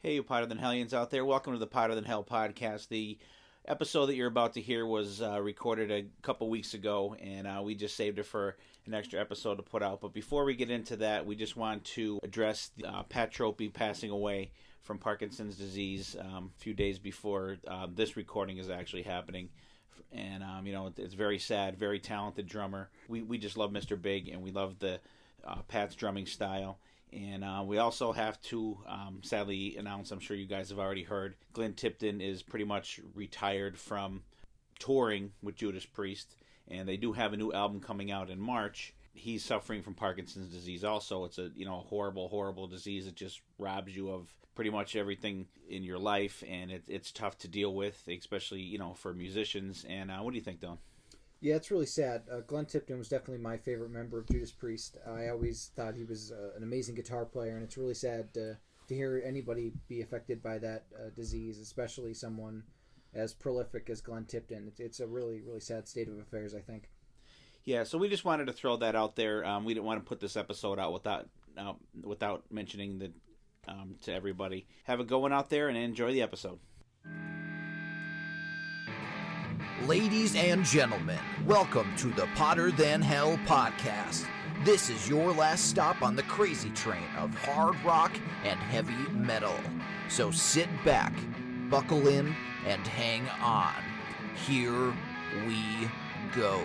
Hey, you Potter Than Hellions out there. Welcome to the Potter Than Hell podcast. The episode that you're about to hear was recorded a couple weeks ago, and we just saved it for an extra episode to put out. But before we get into that, we just want to address Pat Tropey passing away from Parkinson's disease a few days before this recording is actually happening. And, it's very sad, very talented drummer. We just love Mr. Big, and we love the Pat's drumming style. And we also have to sadly announce, I'm sure you guys have already heard, Glenn Tipton is pretty much retired from touring with Judas Priest. And they do have a new album coming out in March. He's suffering from Parkinson's disease also. It's a horrible, horrible disease. It just robs you of pretty much everything in your life. And it's tough to deal with, especially, for musicians. And what do you think, Don? Yeah, it's really sad. Glenn Tipton was definitely my favorite member of Judas Priest. I always thought he was an amazing guitar player, and it's really sad to hear anybody be affected by that disease, especially someone as prolific as Glenn Tipton. It's a really, really sad state of affairs, I think. Yeah, so we just wanted to throw that out there. We didn't want to put this episode out without mentioning that to everybody. Have a good one out there and enjoy the episode. Ladies and gentlemen, welcome to the Potter Than Hell podcast. This is your last stop on the crazy train of hard rock and heavy metal. So sit back, buckle in, and hang on. Here we go.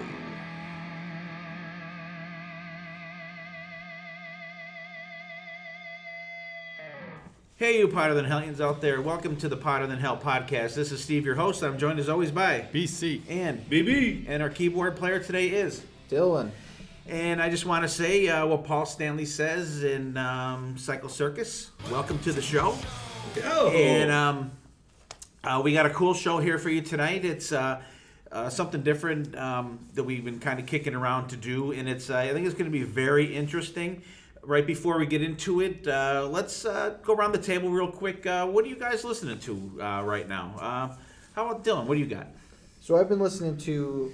Hey, you Potter Than Hellions out there. Welcome to the Potter Than Hell podcast. This is Steve, your host. I'm joined as always by BC and BB. And our keyboard player today is Dylan. And I just want to say what Paul Stanley says in Cycle Circus. Welcome to the show. Oh. And we got a cool show here for you tonight. It's something different that we've been kind of kicking around to do. And I think it's going to be very interesting. Right before we get into it, let's go around the table real quick. What are you guys listening to right now? How about Dylan? What do you got? So I've been listening to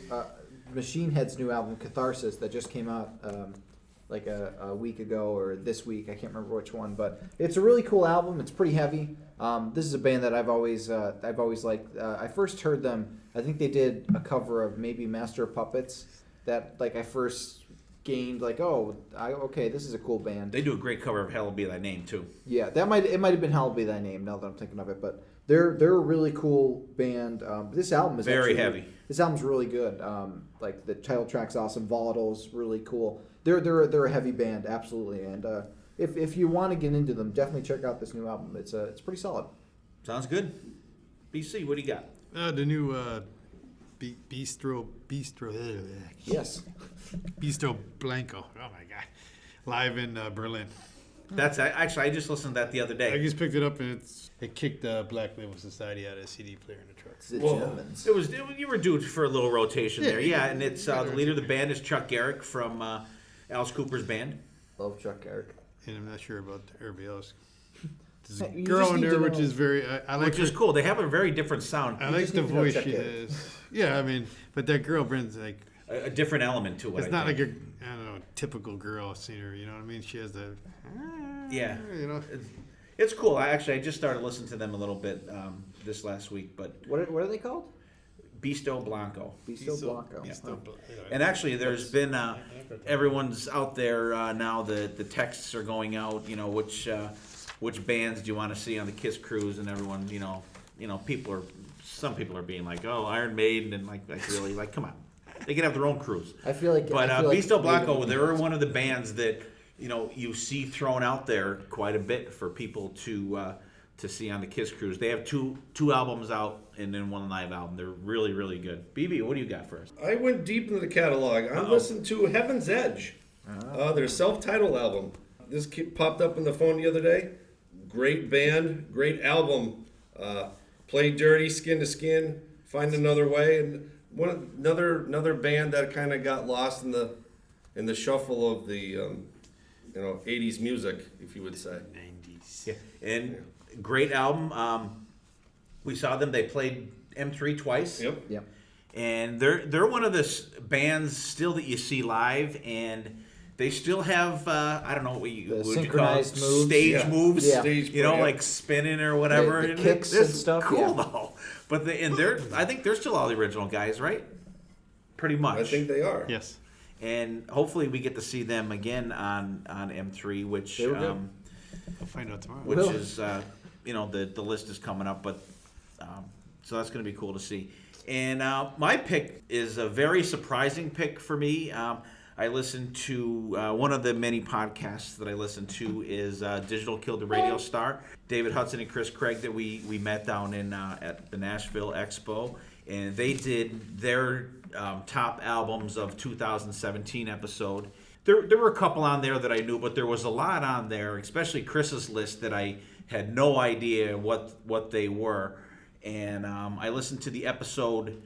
Machine Head's new album, Catharsis, that just came out like a week ago or this week. I can't remember which one, but it's a really cool album. It's pretty heavy. This is a band that I've always liked. I first heard them. I think they did a cover of maybe Master of Puppets. That I first gained okay, this is a cool band. They do a great cover of Hell Be Thy Name too. Yeah, it might have been Hell Be Thy Name now that I'm thinking of it, but they're a really cool band. This album is very heavy. This album's really good. The title track's awesome. Volatile's really cool. They're a heavy band, absolutely. And if you want to get into them, definitely check out this new album. It's pretty solid. Sounds good. BC, what do you got? The new Bistro. Yes. Bistro Blanco. Oh my God. Live in Berlin. That's actually, I just listened to that the other day. I just picked it up and it kicked Black Label Society out of a CD player in the truck. It's the Germans. You were due for a little rotation there. Yeah, and it's the leader of the band is Chuck Garrick from Alice Cooper's band. Love Chuck Garrick. And I'm not sure about everybody else. There's a You girl just in need there to which know. is very I like Which is cool. They have a very different sound. I like just the need to know voice Chuck she Garrick. has. Yeah, I mean, but that girl brings A different element to it. it's not like a typical girl singer, you know what I mean? She has the Yeah. you know. It's cool. I just started listening to them a little bit this last week, but What are they called? Bisto Blanco. Bistro Blanco. And actually, there's been everyone's out there now. The texts are going out. Which bands do you want to see on the Kiss cruise? And everyone, some people are being like, oh, Iron Maiden, and really, come on, they can have their own cruise. I feel like. But I feel like Bisto Blanco, maybe- they're one of the bands that you see thrown out there quite a bit for people to see on the Kiss cruise. They have two albums out and then one live album. They're really, really good. BB, what do you got for us? I went deep into the catalog. I listened to Heaven's Edge, their self-titled album. This popped up on the phone the other day. Great band, great album. Play Dirty, Skin to Skin, Find Another Way, and another band that kind of got lost in the shuffle of the 80s music, if you would say. 90s. Yeah. And great album. We saw them. They played M3 twice. Yep. And they're one of the bands still that you see live, and They still have I don't know what you would synchronized call it? moves. Stage moves. Yeah. Stage You know, play, like spinning or whatever. The kicks It's and stuff, Cool yeah. though. But I think they're still all the original guys, right? Pretty much. I think they are. Yes. And hopefully we get to see them again on M3, which They were good. I'll find out tomorrow. which Will. is the list is coming up, but so that's going to be cool to see. And my pick is a very surprising pick for me. I listened to one of the many podcasts that I listen to is Digital Killed the Radio Star. David Hudson and Chris Craig that we met down in at the Nashville Expo, and they did their top albums of 2017 episode. There were a couple on there that I knew, but there was a lot on there, especially Chris's list, that I had no idea what they were. And I listened to the episode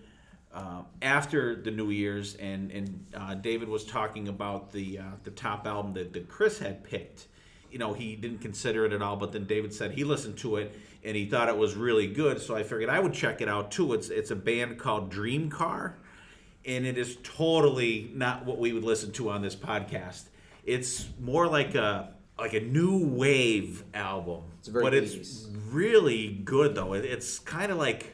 after the New Year's, and David was talking about the top album that Chris had picked. You know, he didn't consider it at all, but then David said he listened to it and he thought it was really good, so I figured I would check it out too. It's a band called Dream Car, and it is totally not what we would listen to on this podcast. It's more like a new wave album, It's very but 80s. it's really good though. It's kind of like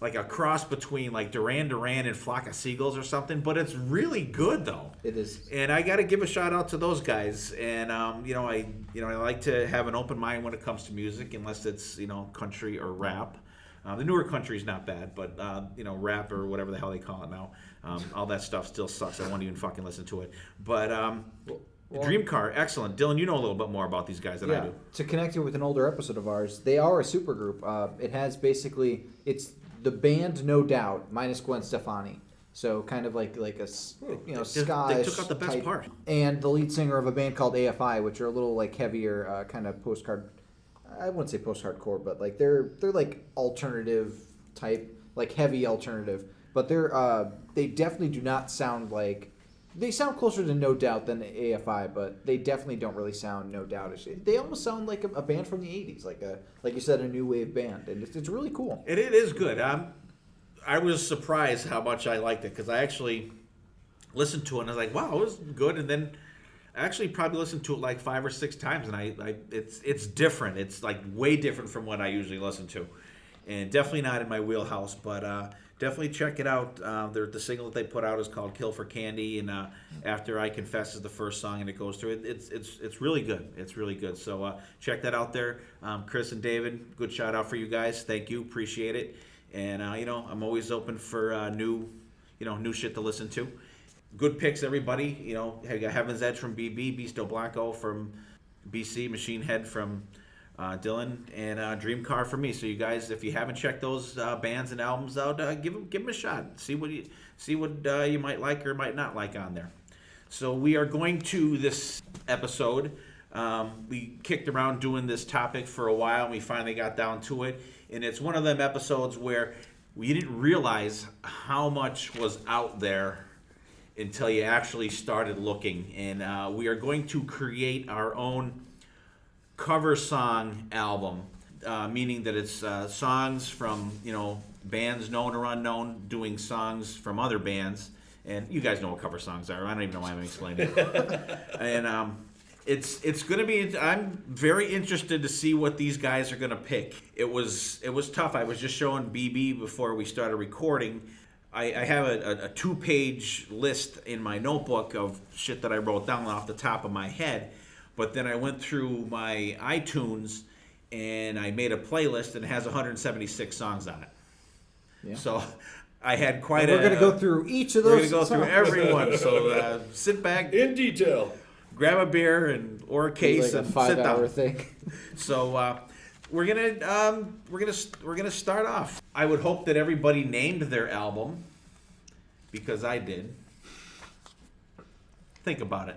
a cross between like Duran Duran and Flock of Seagulls or something, but it's really good though. It is. And I got to give a shout out to those guys. And I like to have an open mind when it comes to music, unless it's country or rap. The newer country is not bad, but rap or whatever the hell they call it now, all that stuff still sucks. I won't even fucking listen to it. But Dream Car, excellent. Dylan, you know a little bit more about these guys than I do. To connect it with an older episode of ours, they are a supergroup. It has basically it's the band No Doubt minus Gwen Stefani. So kind of like a ska. They took out the best part. And the lead singer of a band called AFI, which are a little like heavier, kind of postcard. I wouldn't say post-hardcore, but like they're like alternative type, like heavy alternative. But they definitely do not sound like. They sound closer to No Doubt than AFI, but they definitely don't really sound No Doubt-ish. They almost sound like a band from the '80s, like you said, a new wave band, and it's really cool. It is good. I was surprised how much I liked it, because I actually listened to it and I was like, wow, it was good. And then I actually probably listened to it like 5 or 6 times, and it's different. It's like way different from what I usually listen to, and definitely not in my wheelhouse. But definitely check it out. The single that they put out is called "Kill for Candy," and "After I Confess" is the first song, and it goes through. It's really good. It's really good. So check that out there. Chris and David, good shout out for you guys. Thank you, appreciate it. And I'm always open for new shit to listen to. Good picks, everybody. You got Heaven's Edge from BB, Beasto Blanco from BC, Machine Head from Dylan, and Dream Car for me. So you guys, if you haven't checked those bands and albums out, give them a shot. See what you might like or might not like on there. So we are going to this episode. We kicked around doing this topic for a while, and we finally got down to it. And it's one of them episodes where we didn't realize how much was out there until you actually started looking. And we are going to create our own cover song album, meaning that it's songs from bands known or unknown doing songs from other bands. And you guys know what cover songs are. I don't even know why I'm explaining it. And it's going to be. I'm very interested to see what these guys are going to pick. It was tough. I was just showing BB before we started recording. I have a 2-page list in my notebook of shit that I wrote down off the top of my head. But then I went through my iTunes and I made a playlist, and it has 176 songs on it. Yeah. So I had quite We're going to go through each of those. We're going to go through every one. So sit back in detail, grab a beer or a case, like and a sit down. 5-hour thing. So we're gonna start off. I would hope that everybody named their album, because I did. Think about it.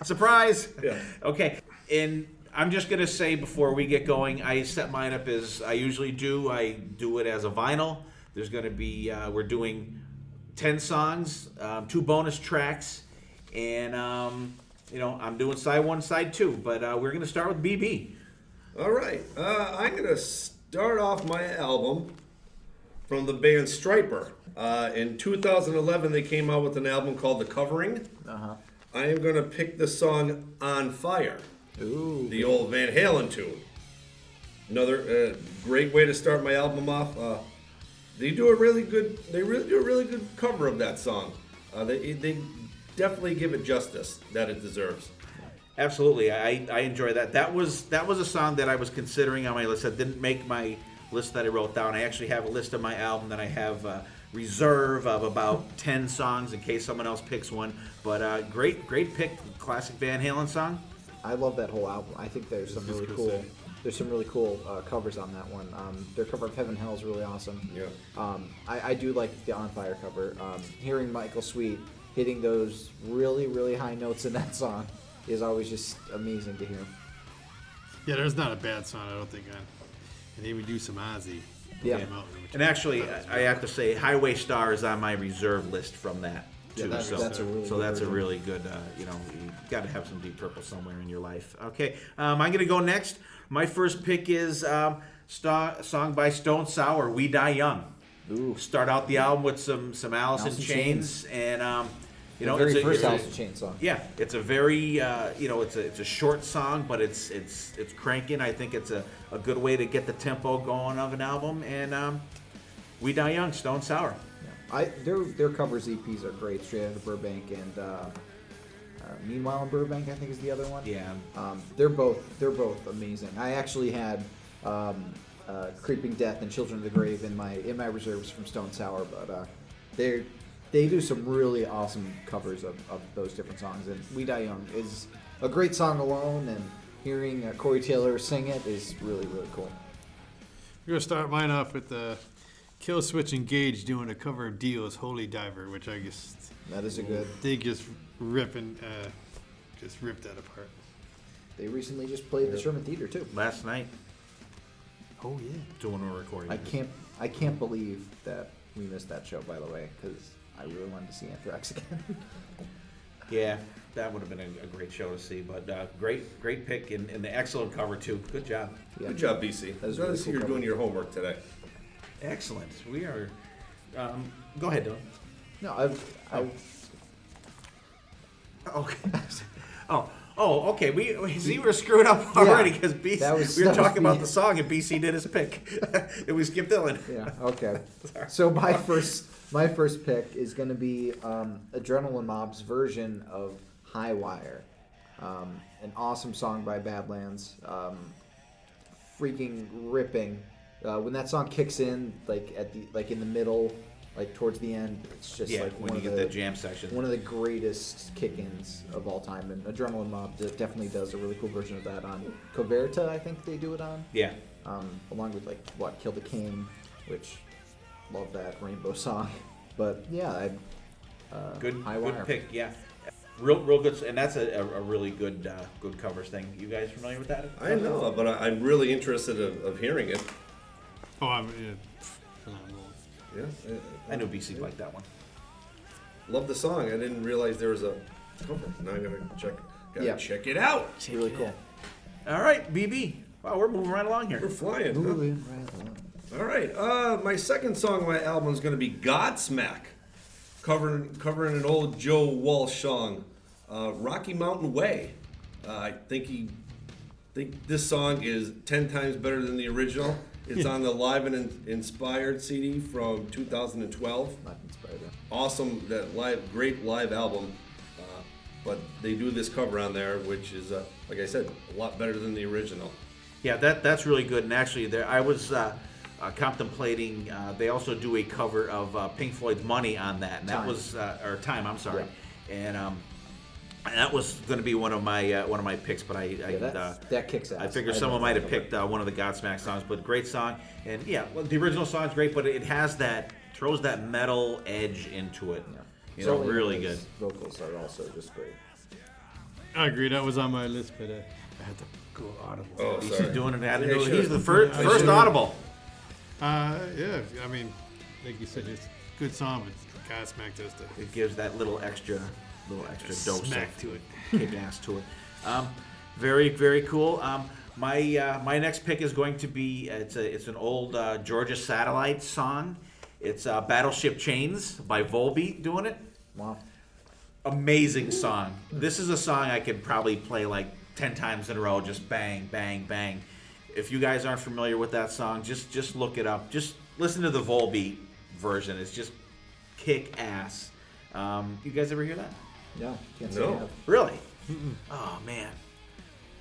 Surprise! Yeah. Okay, and I'm just going to say before we get going, I set mine up as I usually do. I do it as a vinyl. There's going to be, we're doing 10 songs, 2 bonus tracks, and, I'm doing side 1, side 2, but we're going to start with BB. All right. I'm going to start off my album from the band Striper. In 2011, they came out with an album called The Covering. Uh-huh. I am going to pick the song On Fire, Ooh. the old Van Halen tune. Another great way to start my album off. They do a really good cover of that song. They definitely give it justice that it deserves. Absolutely, I enjoy that. That was a song that I was considering on my list. That didn't make my list that I wrote down. I actually have a list of my album that I have reserve of about 10 songs in case someone else picks one. But great pick, classic Van Halen song. I love that whole album. I think there's some really cool. There's some really cool covers on that one. Their cover of Heaven Hell is really awesome. Yeah. I do like the On Fire cover. Hearing Michael Sweet hitting those really, really high notes in that song is always just amazing to hear. Yeah, there's not a bad song, I don't think. And they would do some Ozzy. Yeah. And actually, I have to say, Highway Star is on my reserve list from that too. Yeah, that's a really good that's a version. really good. You got to have some Deep Purple somewhere in your life. Okay, I'm gonna go next. My first pick is song by Stone Sour, "We Die Young." Ooh. Start out the album with some Alice in Alice in Chains, and The very first Alice in Chains song. yeah, it's a very it's a short song, but it's cranking. I think it's a good way to get the tempo going of an album. And "We Die Young," Stone Sour. Their covers EPs are great. Straight Out of Burbank and Meanwhile in Burbank, I think, is the other one. Yeah. They're both amazing. I actually had Creeping Death and Children of the Grave in my reserves from Stone Sour, but they do some really awesome covers of those different songs. And "We Die Young" is a great song alone, and hearing Corey Taylor sing it is really, really cool. We're going to start mine off with Kill Switch Engage doing a cover of Dio's Holy Diver, which I guess That is a good. they just ripped that apart. They recently just played the Sherman Theater too. Last night, Oh, yeah. doing a recording. I can't believe that we missed that show, by the way, because I really wanted to see Anthrax again. Yeah, that would have been a great show to see. But great pick and the excellent cover too. Good job. Yeah. Good job, BC. That was Glad to really see cool you're cover. doing your homework today. Excellent. We are. Go ahead, Dylan. No, I've Okay. Oh, okay. We see we're screwed up already because we were talking about the song and BC did his pick. It was Skip Dylan. Yeah. Okay. So my first pick is going to be Adrenaline Mob's version of High Wire, an awesome song by Badlands, freaking ripping. When that song kicks in, in the middle, like towards the end, it's just Yeah, like when you get that jam section. one of the greatest kick-ins of all time. And Adrenaline Mob definitely does a really cool version of that on Coverta, I think they do it on. Yeah. Along with Kill the King, which love that Rainbow song. But yeah, Good High Wire. pick. Yeah. Real good, and that's a really good covers thing. You guys familiar with that? I know, but I'm really interested of hearing it. Oh, phenomenal. Yeah, I knew BC liked that one. love the song. I didn't realize there was a cover. Now I gotta check it out. It's really cool. All right, BB. Wow, we're moving right along here. We're flying. Huh? Moving right along. All right. My second song on my album is going to be Godsmack, covering an old Joe Walsh song, Rocky Mountain Way. I think this song is 10 times better than the original. It's on the Live and Inspired CD from 2012. Not inspired. Awesome, great live album. But they do this cover on there, which is, like I said, a lot better than the original. Yeah, that's really good. And actually, I was contemplating. They also do a cover of Pink Floyd's "Money" on that, and that was Time. I'm sorry, and that was going to be one of my picks, but that kicks ass. I figured someone might have picked one of the Godsmack songs, but great song. And yeah, well, the original song's great, but it has throws that metal edge into it. Yeah. Really good. Vocals are also just great. I agree. That was on my list, but I had to go audible. Oh, He's sorry. doing it. Yeah, He's the first audible. Yeah, I mean, like you said, it's a good song, but Godsmack does the It gives that little extra dose smack of to it. kick ass to it. Very, very cool. My next pick is going to be it's an old Georgia Satellite song, It's Battleship Chains by Volbeat doing it. Wow. Amazing song. This is a song I could probably play like 10 times in a row, just bang, bang, bang. If you guys aren't familiar with that song, just look it up. Just listen to the Volbeat version. It's just kick ass. You guys ever hear that? No, can't say No. I have. Really? Oh man.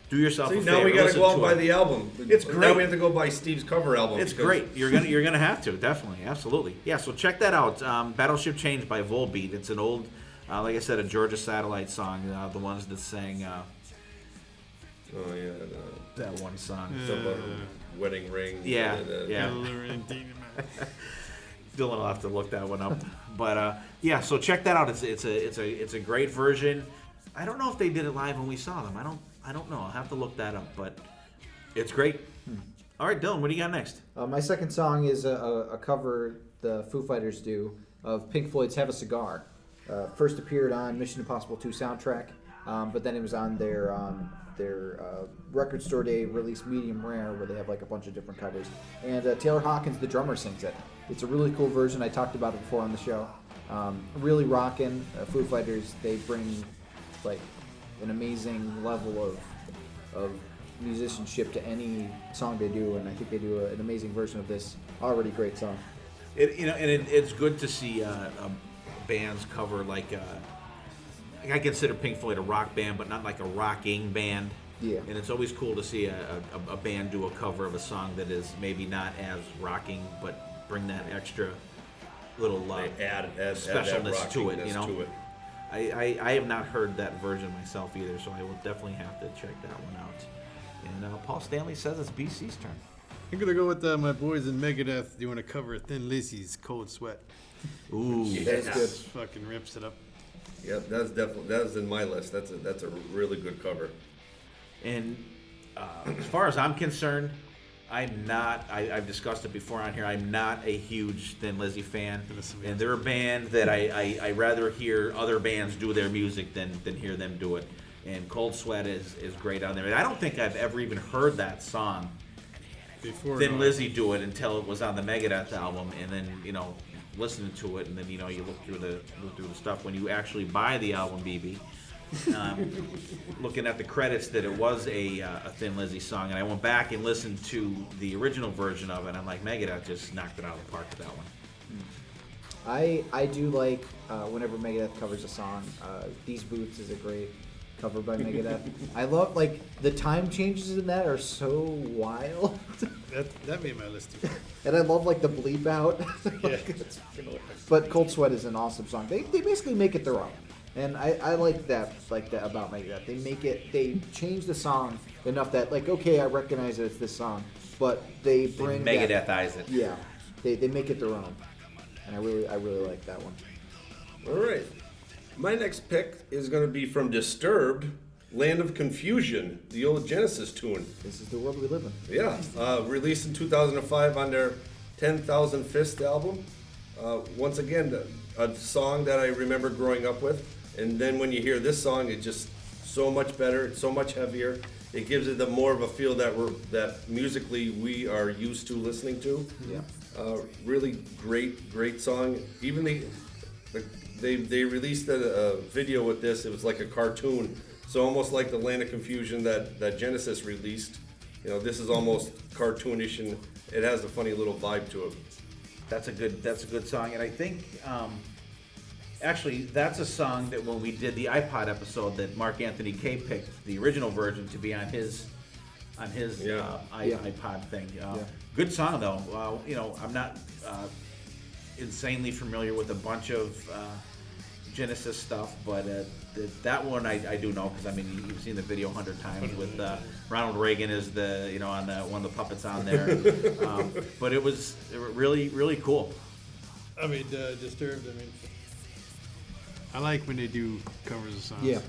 Do yourself See, a favor. now we got to listen go out and to buy it. the album. It's Now great. we have to go buy Steve's cover album. It's because- great. You're gonna have to, definitely, absolutely. Yeah, so check that out. Battleship Chains by Volbeat. It's an old, like I said, a Georgia Satellite song. The ones that sang Oh yeah. that one song. Some wedding ring. Yeah, yeah. Dylan will have to look that one up. But yeah, so check that out. It's a great version. I don't know if they did it live when we saw them. I don't know. I'll have to look that up. But it's great. All right, Dylan, what do you got next? My second song is a cover the Foo Fighters do of Pink Floyd's "Have a Cigar." First appeared on Mission Impossible 2 soundtrack, but then it was on their Record Store Day release Medium Rare, where they have like a bunch of different covers. And Taylor Hawkins, the drummer, sings it. It's a really cool version. I talked about it before on the show. Really rocking. Foo Fighters, they bring like an amazing level of musicianship to any song they do, and I think they do an amazing version of this already great song. It's good to see bands cover like I consider Pink Floyd a rock band, but not like a rocking band. Yeah. And it's always cool to see a band do a cover of a song that is maybe not as rocking, but bring that extra little They add that specialness to it. rockiness You know. to it. I have not heard that version myself either, so I will definitely have to check that one out. And Paul Stanley says it's BC's turn. I'm gonna go with my boys in Megadeth doing a cover of Thin Lizzy's "Cold Sweat." Ooh, That's good. Fucking rips it up. Yep, that's in my list. That's a really good cover. And as far as I'm concerned, I'm not. I've discussed it before on here. I'm not a huge Thin Lizzy fan, and they're a band that I rather hear other bands do their music than hear them do it. And Cold Sweat is great on there. And I don't think I've ever even heard that song, Before Thin Lizzy do it, until it was on the Megadeth album, and then listening to it, and then you look through the stuff when you actually buy the album, BB. Looking at the credits, that it was a Thin Lizzy song, and I went back and listened to the original version of it, and I'm like, Megadeth just knocked it out of the park with that one. I do like whenever Megadeth covers a song. These Boots is a great cover by Megadeth. I love like the time changes in that are so wild, that made my list too. and I love like the bleep out. Yeah. But Cold Sweat is an awesome song. They basically make it their own, and I like that about Megadeth. They change the song enough that like okay, I recognize that it's this song, but they bring Megadethize it. Yeah, they make it their own, and I really like that one. All right. My next pick is going to be from Disturbed, Land of Confusion, the old Genesis tune. This is the world we live in. Yeah, released in 2005 on their 10,000 Fist album. Once again, a song that I remember growing up with. And then when you hear this song, it's just so much better, it's so much heavier. It gives it more of a feel that musically we are used to listening to. Yeah. Really great song. Even they released a video with this. It was like a cartoon, so almost like the Land of Confusion that Genesis released. This is almost cartoonish, and it has a funny little vibe to it. That's a good song, and I think actually that's a song that when we did the iPod episode that Mark Anthony Kay picked the original version to be on his iPod thing. Good song though. I'm not insanely familiar with a bunch of Genesis stuff, but that one I do know, because you've seen the video 100 times with Ronald Reagan as the on one of the puppets on there. But it was really cool. Disturbed. I like when they do covers of songs. Yeah,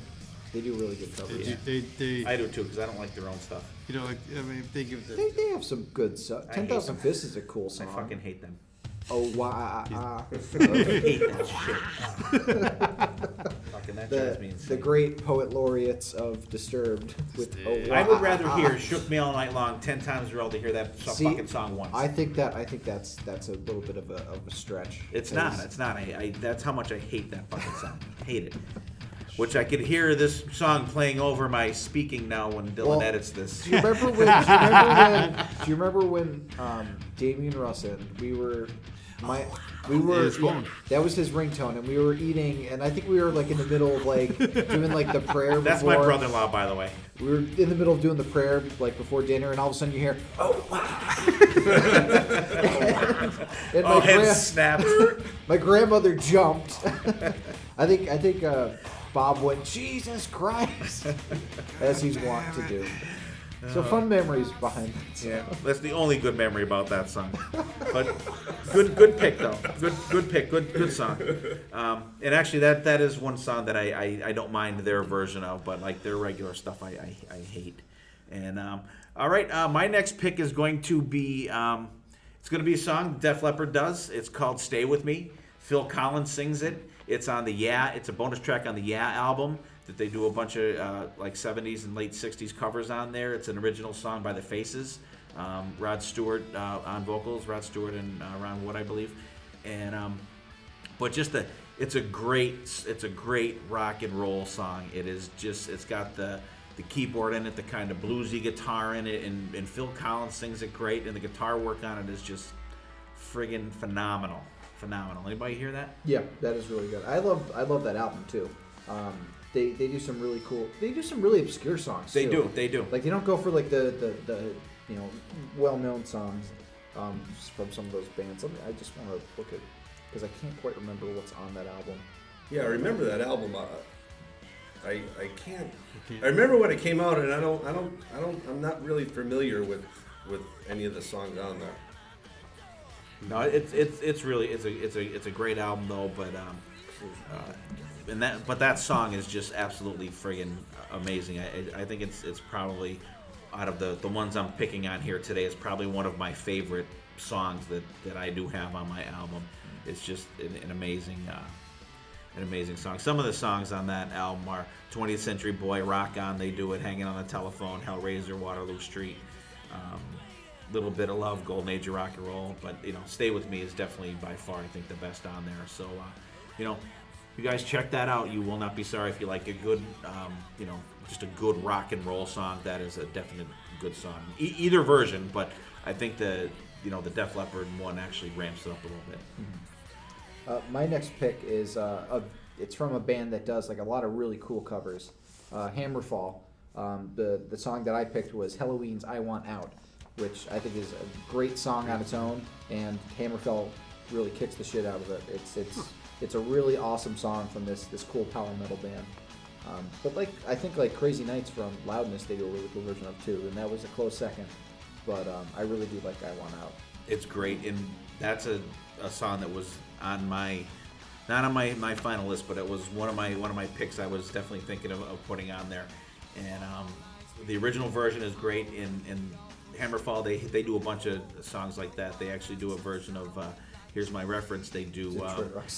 they do really good covers. They I do too, because I don't like their own stuff. they give the They have some good stuff. I hate 10,000 them. Fists is a cool I song. fucking hate them. Oh, wow. I hate that shit. Fucking fuck, and that drives me The insane. great poet laureates of Disturbed. With I would rather hear "Shook Me All Night Long" 10 times rather to hear that fucking song once. I think that's a little bit of a stretch. It's not. It's not. That's how much I hate that fucking song. Hate it. Which I could hear this song playing over my speaking now when Dylan edits this. Do you remember when Damien Russin, that was his ringtone, and we were eating, and I think we were like in the middle of like doing like the prayer. That's my brother-in-law, by the way. We were in the middle of doing the prayer like before dinner, and all of a sudden you hear, oh, and my head snapped. My grandmother jumped. I think Bob went, Jesus Christ, as he's wont to do. So fun memories behind that song. Yeah, that's the only good memory about that song. But good pick though. Good pick. Good song. And actually, that is one song that I don't mind their version of, but like their regular stuff I hate. And all right, my next pick is going to be it's going to be a song Def Leppard does. It's called "Stay With Me." Phil Collins sings it. It's on the It's a bonus track on the album that they do a bunch of like 70s and late 60s covers on there. It's an original song by the Faces. Rod Stewart on vocals, Rod Stewart and Ron Wood, I believe. And but just it's a great rock and roll song. It's got the keyboard in it, the kind of bluesy guitar in it, and Phil Collins sings it great, and the guitar work on it is just friggin' phenomenal. Anybody hear that? Yeah, that is really good. I love that album too. They do some really cool. They do some really obscure songs. They too. do. Like they don't go for like the well-known songs from some of those bands. I just want to look at because I can't quite remember what's on that album. Yeah, I remember that album. I can't. I remember when it came out, and I'm not really familiar with any of the songs on there. No, it's really a great album though, but that song is just absolutely friggin' amazing. I think it's probably out of the ones I'm picking on here today, it's probably one of my favorite songs that I do have on my album. It's just an amazing song. Some of the songs on that album are 20th Century Boy, Rock On, They Do It, Hanging on the Telephone, Hellraiser, Waterloo Street. Little Bit of Love, Golden Age of Rock and Roll, but Stay With Me is definitely by far I think the best on there. So you guys check that out. You will not be sorry if you like a good just a good rock and roll song. That is a definite good song. Either version, but I think the Def Leppard one actually ramps it up a little bit. Mm-hmm. My next pick is it's from a band that does like a lot of really cool covers. Hammerfall. The song that I picked was Halloween's "I Want Out," which I think is a great song on its own, and Hammerfall really kicks the shit out of it. It's a really awesome song from this cool power metal band. But I think Crazy Nights from Loudness they do a really cool version of too, and that was a close second. But I really do like "I Want Out." It's great, and that's a song that was on not on my final list, but it was one of my picks. I was definitely thinking of putting on there, and the original version is great. In Hammerfall, they do a bunch of songs like that. They actually do a version of here's my reference. They do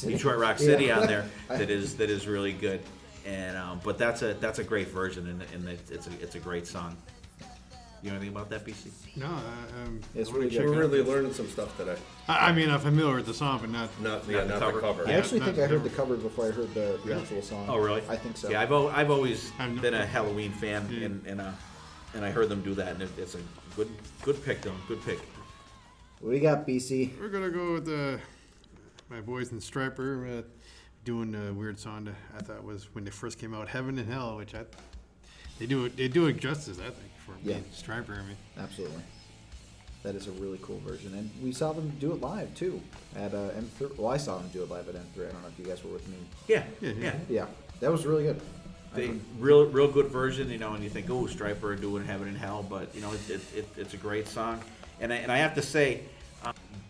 Detroit Rock City on there that is really good. And but that's a great version, and it's a great song. You know anything about that, BC? No, It's really good. We're really learning some stuff today. I mean, I'm familiar with the song, but not the cover. I actually think I heard the the cover before I heard the actual song. Oh, really? I think so. Yeah, I've always been a Halloween fan, and I heard them do that, and it's a good pick, though. Good pick. What do you got, BC? We're gonna go with my boys in Striper doing a weird song that I thought was when they first came out, "Heaven and Hell," which they do it justice, I think, for being Striper. I mean, Absolutely. That is a really cool version, and we saw them do it live too at M3. Well, I saw them do it live at M3. I don't know if you guys were with me. Yeah. Yeah, that was really good. Real good version, and you think, oh, Striper doing Heaven and Hell, but it's a great song, and I have to say,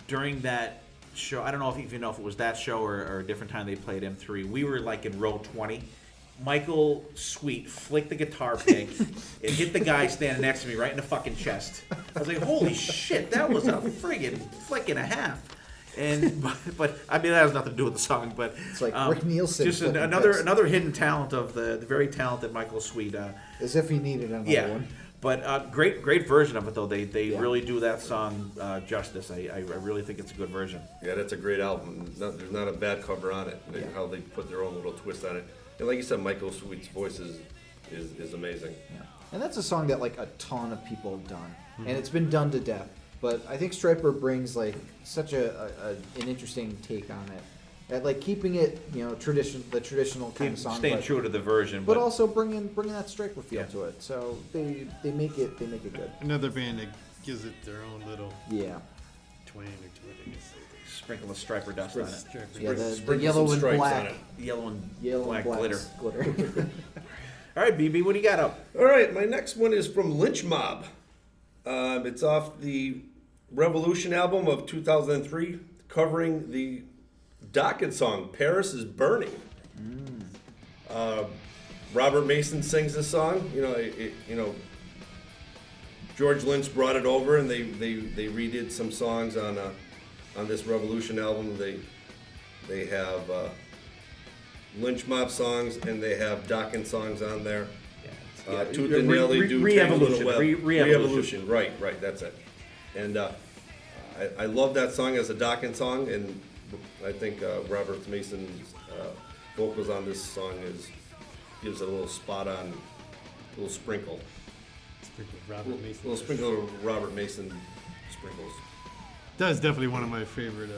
during that show, I don't know if it was that show or a different time they played M3. We were like in row 20. Michael Sweet flicked the guitar pick and hit the guy standing next to me right in the fucking chest. I was like, holy shit, that was a friggin' flick and a half. But I mean that has nothing to do with the song. But It's like Rick Nielsen. just flipping another picks. another hidden talent of the very talented Michael Sweet. As if he needed another Yeah, one. but great version of it though. They Yeah. really do that song justice. I really think it's a good version. Yeah, that's a great album. There's not a bad cover on it. How they put their own little twist on it. And like you said, Michael Sweet's voice is amazing. Yeah. And that's a song that like a ton of people have done, Mm-hmm. and it's been done to death. But I think Stryper brings like such an interesting take on it, at like keeping it the traditional kind of song, Staying true to the version, but also bringing that Stryper feel Yeah. to it. So they make it good. Another band that gives it their own little Yeah. twang or to it, I guess. sprinkle a striper dust on it. Yeah, the Sprinkle yellow some and stripes black. on it. Yellow and black glitter. glitter. All right, BB, what do you got up? All right, my next one is from Lynch Mob. It's off the Revolution album of 2003, covering the Dokken song "Paris is Burning." Robert Mason sings the song. George Lynch brought it over, and they redid some songs on this Revolution album. They have Lynch Mob songs, and they have Dokken songs on there. Tooth and Nail, they do Tangled in the Web. Re-Evolution, right, that's it. And I love that song as a Dokken song, and I think Robert Mason's vocals on this song gives it a little spot on, little sprinkle. Little sprinkle of Robert Mason sprinkles. That's definitely one of my favorite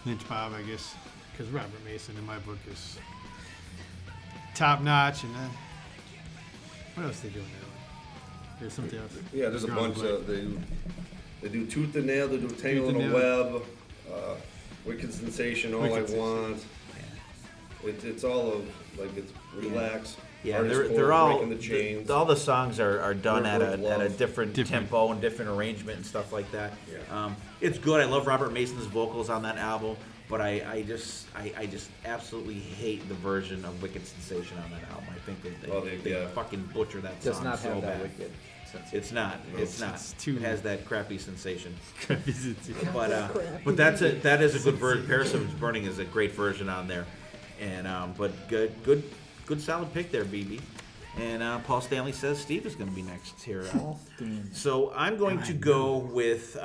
Lynch Mob, I guess, because Robert Mason in my book is top notch. And what else they doing now? There's something else. Yeah, there's a Gone bunch blank. of they do Tooth and Nail, they do Tangled in and a Nail. Web, Wicked Sensation, All Wicked I Sensation. Want. It's all of like it's relax. Yeah, Artist they're Code, all Breaking the Chains. all the songs are done at River of a Love. different tempo and different arrangement and stuff like that. Yeah. It's good. I love Robert Mason's vocals on that album, but I just absolutely hate the version of Wicked Sensation on that album. I think they fucking butcher that Does song not so have that bad. wicked sense. It's not. It's not. It's too- It has that crappy sensation. Crappy. But that is a good version. Paris is Burning is a great version on there, and but good solid pick there, BB. And Paul Stanley says Steve is going to be next here. So I'm going to go with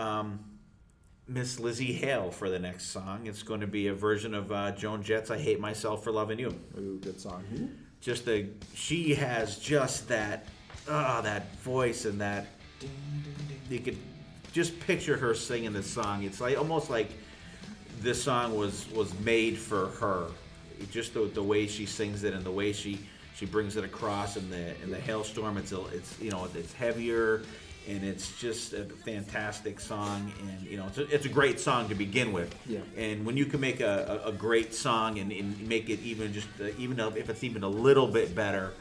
Miss Lizzie Hale for the next song. It's going to be a version of Joan Jett's "I Hate Myself for Loving You." Ooh, good song. She has just that voice and that you could just picture her singing this song. It's like almost like this song was made for her. Just the way she sings it and the way she brings it across in the Hailstorm. It's heavier and it's just a fantastic song, and it's a great song to begin with. Yeah. And when you can make a great song and make it even if it's even a little bit better,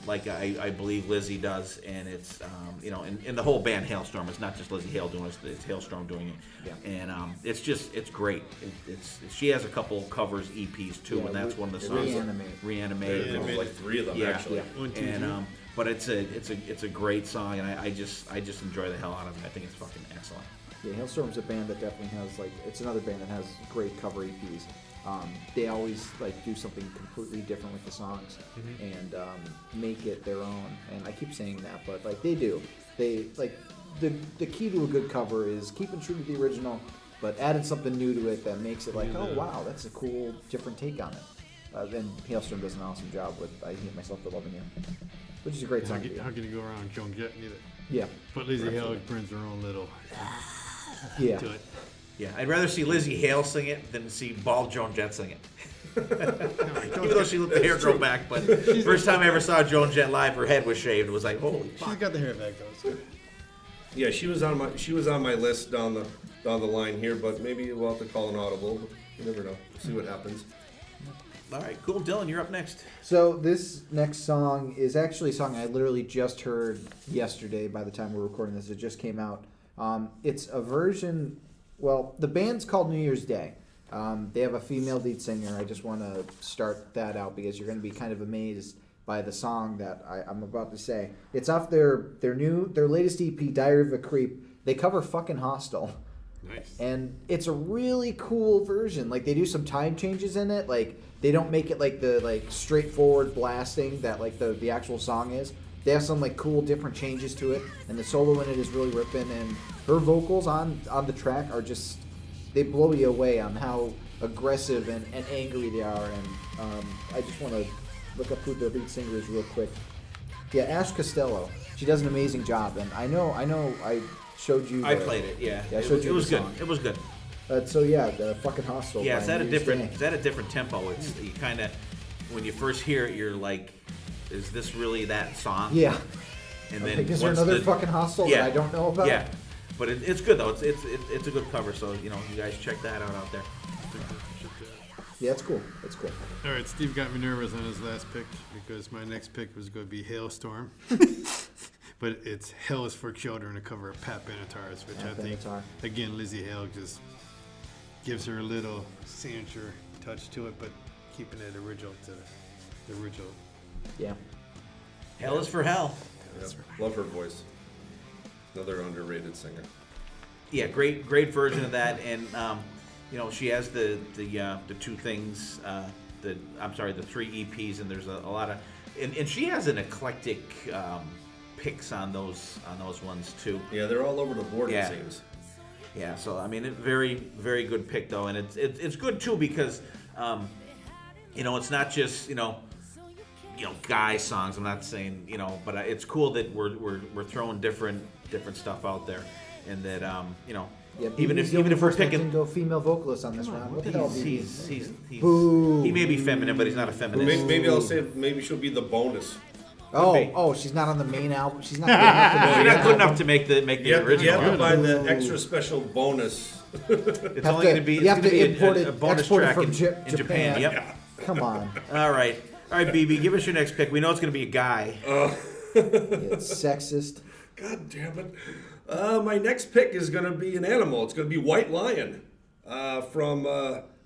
like I believe Lizzie does, and it's and the whole band Hailstorm. It's not just Lizzie Hale doing it; it's Hailstorm doing it. Yeah. And it's great. She has a couple covers EPs too, Yeah, and that's one of the songs. Reanimate. There's like 3 of them actually. Yeah. 1, 2, And 3. but it's a great song, and I just enjoy the hell out of it. I think it's fucking excellent. Yeah, Hailstorm's a band that definitely has it's another band that has great cover EPs. They always do something completely different with the songs and make it their own. And I keep saying that, but they do. They the key to a good cover is keeping true to the original, but adding something new to it that makes it oh wow, that's a cool different take on it. And Hailstorm does an awesome job with "I Hate Myself for Loving You," which is a great How song. can you go around Joan Jett neither? Yeah, But Lizzie Hale brings her own little yeah. to it. Yeah, I'd rather see Lizzie Hale sing it than see bald Joan Jett sing it. Even though she let the hair grow back, but first time I ever saw Joan Jett live, her head was shaved. It was like, holy She's fuck. got the hair back though. So. Yeah, she was on my list down the line here, but maybe we'll have to call an audible. You never know. See what happens. All right, cool. Dylan, you're up next. So this next song is actually a song I literally just heard yesterday. By the time we're recording this, it just came out. It's a version. Well, the band's called New Year's Day. They have a female lead singer. I just want to start that out because you're going to be kind of amazed by the song that I'm about to say. It's off their latest EP, Diary of a Creep. They cover fucking Hostel. Nice. And it's a really cool version. Like, they do some time changes in it. Like, they don't make it like the like straightforward blasting that like the actual song is. They have some like cool different changes to it, and the solo in it is really ripping. And her vocals on the track are just, they blow you away on how aggressive and angry they are. And I just want to look up who the lead singer is real quick. Yeah, Ash Costello. She does an amazing job, and I know. I showed you. I played it. Yeah, I showed you it was the good. song. It was good. So yeah, the fucking hostel. Yeah, by News Day. is that a different tempo? It's you kind of when you first hear it, you're like, is this really that song? Yeah. And then Like, is there once another fucking hostel that I don't know about? Yeah, but it's good though. It's a good cover. So you guys check that out there. Yeah, it's cool. It's cool. All right, Steve got me nervous on his last pick because my next pick was going to be Hailstorm. But it's Hell is for Children, a cover of Pat Benatar's, which I think, again, Lizzie Hale just gives her a little signature touch to it, but keeping it original to the original. Yeah. Hell is for hell. Yep. Love her voice. Another underrated singer. Yeah, great version of that, and she has the two things. The 3 EPs, and there's a lot of, and she has an eclectic picks on those ones too. Yeah, they're all over the board. Yeah. It seems. Yeah, so I mean, very very good pick though, and it's good too because it's not just guy songs. I'm not saying but it's cool that we're throwing different stuff out there, and that Yeah, even if we're picking go female vocalist on this round. What the hell? he may be feminine, but he's not a feminist. Maybe I'll say maybe she'll be the bonus. She's not on the main album. She's not good enough. She's not good enough to make the original. You have to buy the extra special bonus. It's only going to be a bonus track in Japan. Yep. Come on. All right, BB, give us your next pick. We know it's going to be a guy. It's sexist. God damn it. My next pick is going to be an animal. It's going to be White Lion from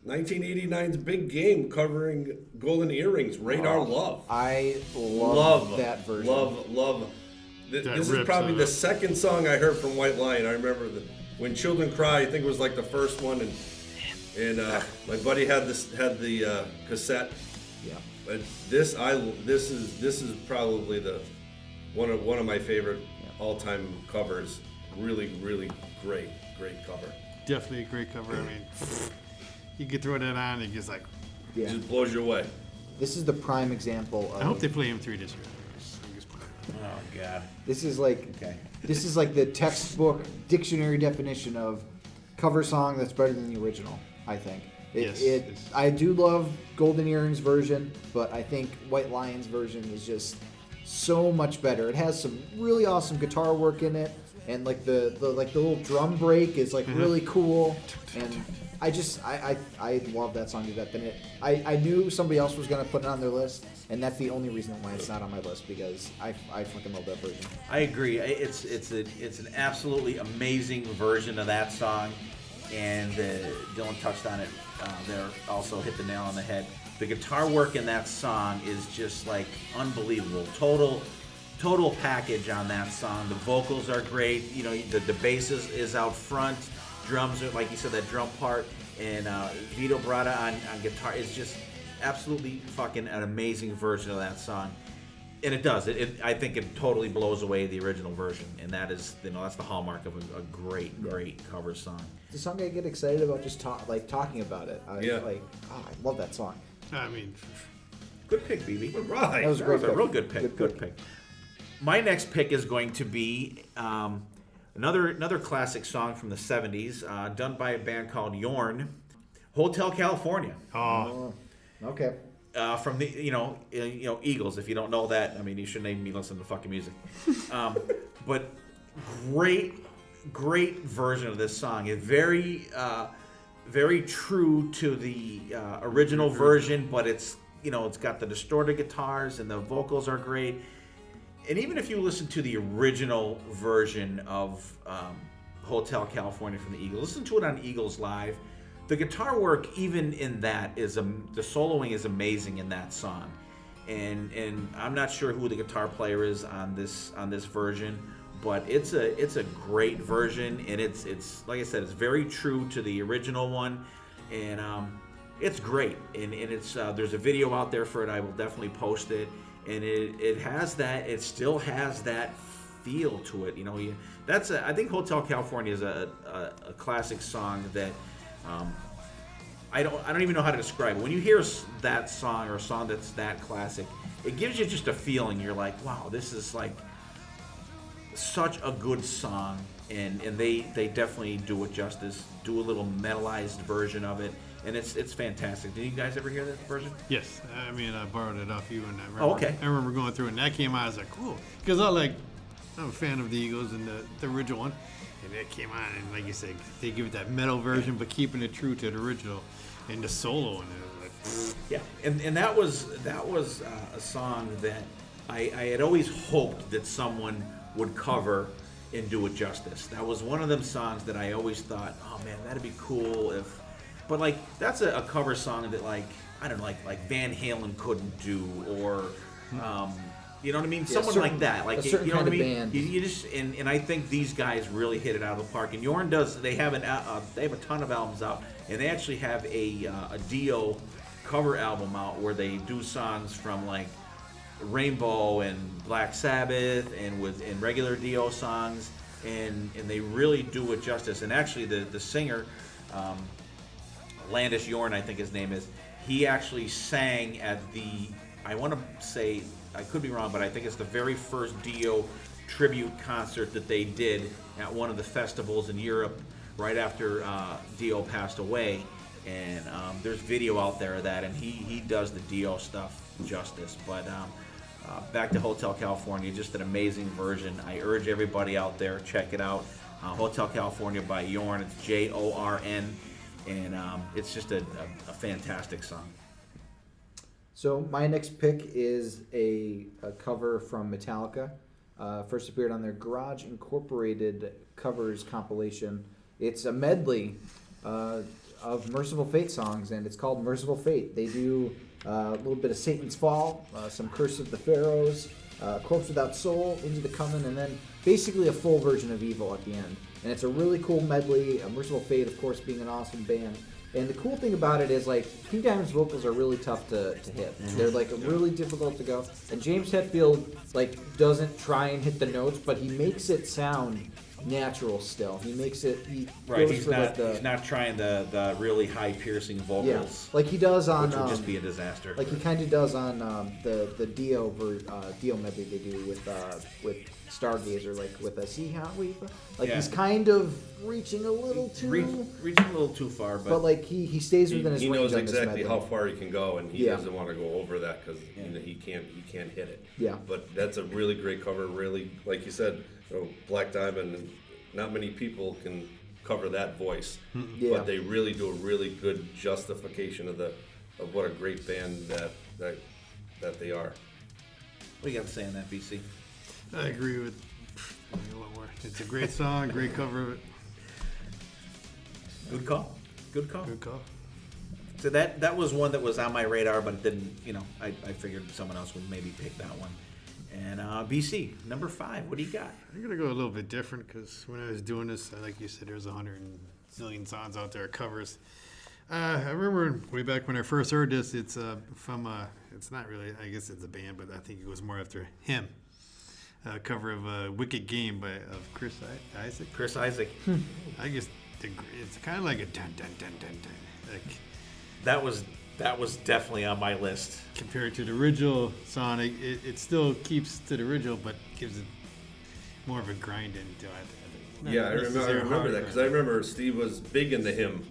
1989's Big Game, covering Golden Earrings, Radar Love. I love that version. Love. This is probably the second song I heard from White Lion. I remember When Children Cry, I think it was like the first one, and my buddy had the cassette. Yeah. But this is probably the one of my favorite all-time covers. Really, really great cover. Definitely a great cover. I mean, you could throw that on and just like, It just blows you away. This is the prime example of. I hope they play M3 this year. Oh God. This is like the textbook dictionary definition of cover song that's better than the original. I think. I do love Golden Earrings version, but I think White Lion's version is just so much better. It has some really awesome guitar work in it, and like the little drum break is like really cool. And I love that song to death. And I knew somebody else was gonna put it on their list, and that's the only reason why it's not on my list, because I fucking love that version. I agree. It's an absolutely amazing version of that song, and Dylan touched on it there. Also hit the nail on the head. The guitar work in that song is just like unbelievable. Total package on that song. The vocals are great. The bass is out front. Drums are, like you said, that drum part, and Vito Bratta on guitar is just absolutely fucking an amazing version of that song. And it does. I think it totally blows away the original version, and that is that's the hallmark of a great cover song. It's a song I get excited about just talking about it. I love that song. I mean, good pick, BB. Right. That was a great pick. A real good pick. Good pick. My next pick is going to be another classic song from the 70s, done by a band called Yorn, Hotel California. Oh. Okay. From the Eagles. If you don't know that, I mean, you shouldn't even be listening to fucking music. But great version of this song. It's very true to the original version, but it's got the distorted guitars, and the vocals are great. And even if you listen to the original version of Hotel California from the Eagles, listen to it on Eagles Live. The guitar work, even in that, the soloing is amazing in that song. And I'm not sure who the guitar player is on this version, but it's a great version, and it's like I said, it's very true to the original one, and it's great. And it's there's a video out there for it. I will definitely post it, and it has that. It still has that feel to it. I think Hotel California is a classic song that. I don't even know how to describe it. When you hear that song, or a song that's that classic, it gives you just a feeling. You're like, wow, this is like such a good song, and they definitely do it justice. Do a little metalized version of it, and it's fantastic. Did you guys ever hear that version? Yes, I mean I borrowed it off you, and I remember, okay. I remember going through it, and that came out. I was like, cool, because I'm a fan of the Eagles and the original one. And it came on, and like you said, they give it that metal version, but keeping it true to the original, and the solo, and it was like, yeah. And that was a song that I had always hoped that someone would cover and do it justice. That was one of them songs that I always thought, oh man, that'd be cool if. But like that's a cover song that like I don't know, like Van Halen couldn't do, or. You know what I mean? Yeah, someone like that. Like, you know what I mean? Band. You just and I think these guys really hit it out of the park. And Yorn does. They have a ton of albums out, and they actually have a Dio cover album out where they do songs from like Rainbow and Black Sabbath and regular Dio songs, and they really do it justice. And actually, the singer, Landis Yorn, I think his name is. He actually sang at the. I want to say. I could be wrong, but I think it's the very first Dio tribute concert that they did at one of the festivals in Europe right after Dio passed away. And there's video out there of that, and he does the Dio stuff justice. But back to Hotel California, just an amazing version. I urge everybody out there, check it out. Hotel California by Yorn. It's Jorn, and it's just a fantastic song. So my next pick is a cover from Metallica. First appeared on their Garage Incorporated covers compilation. It's a medley of Merciful Fate songs, and it's called Merciful Fate. They do a little bit of Satan's Fall, some Curse of the Pharaohs, Corpse Without Soul, Into the Coven, and then basically a full version of Evil at the end. And it's a really cool medley. Merciful Fate, of course, being an awesome band. And the cool thing about it is, like, King Diamond's vocals are really tough to hit. Mm-hmm. They're, like, really difficult to go. And James Hetfield, like, doesn't try and hit the notes, but he makes it sound natural still. He makes it... Right, he's not trying the really high piercing vocals. Yeah, like he does on... Which would just be a disaster. Like he kind of does on the Dio medley they do with Stargazer, like with a See How We... Like he's kind of reaching a little too... Reaching a little too far, but like he stays within his range. He knows on exactly this how far he can go, and he Yeah. doesn't want to go over that because he can't hit it. Yeah. But that's a really great cover. Really, like you said, Black Diamond. Not many people can cover that voice, but they really do a really good justification of what a great band that they are. What do you got to say on that, BC? I agree with a lot more. It's a great song, great cover of it. Good call. Good call. So that was one that was on my radar, but it didn't. I figured someone else would maybe pick that one. And BC, number 5, what do you got? I'm going to go a little bit different because when I was doing this, like you said, there's 100 million songs out there, covers. I remember way back when I first heard this, it's from, it's not really, I guess it's a band, but I think it was more after him. A cover of Wicked Game of Chris Isaac. Chris Isaac. I guess it's kind of like a dun dun dun dun dun. Like, That was definitely on my list. Compared to the original song, it still keeps to the original, but gives it more of a grind into it. Yeah, I remember that because I remember Steve was big into him.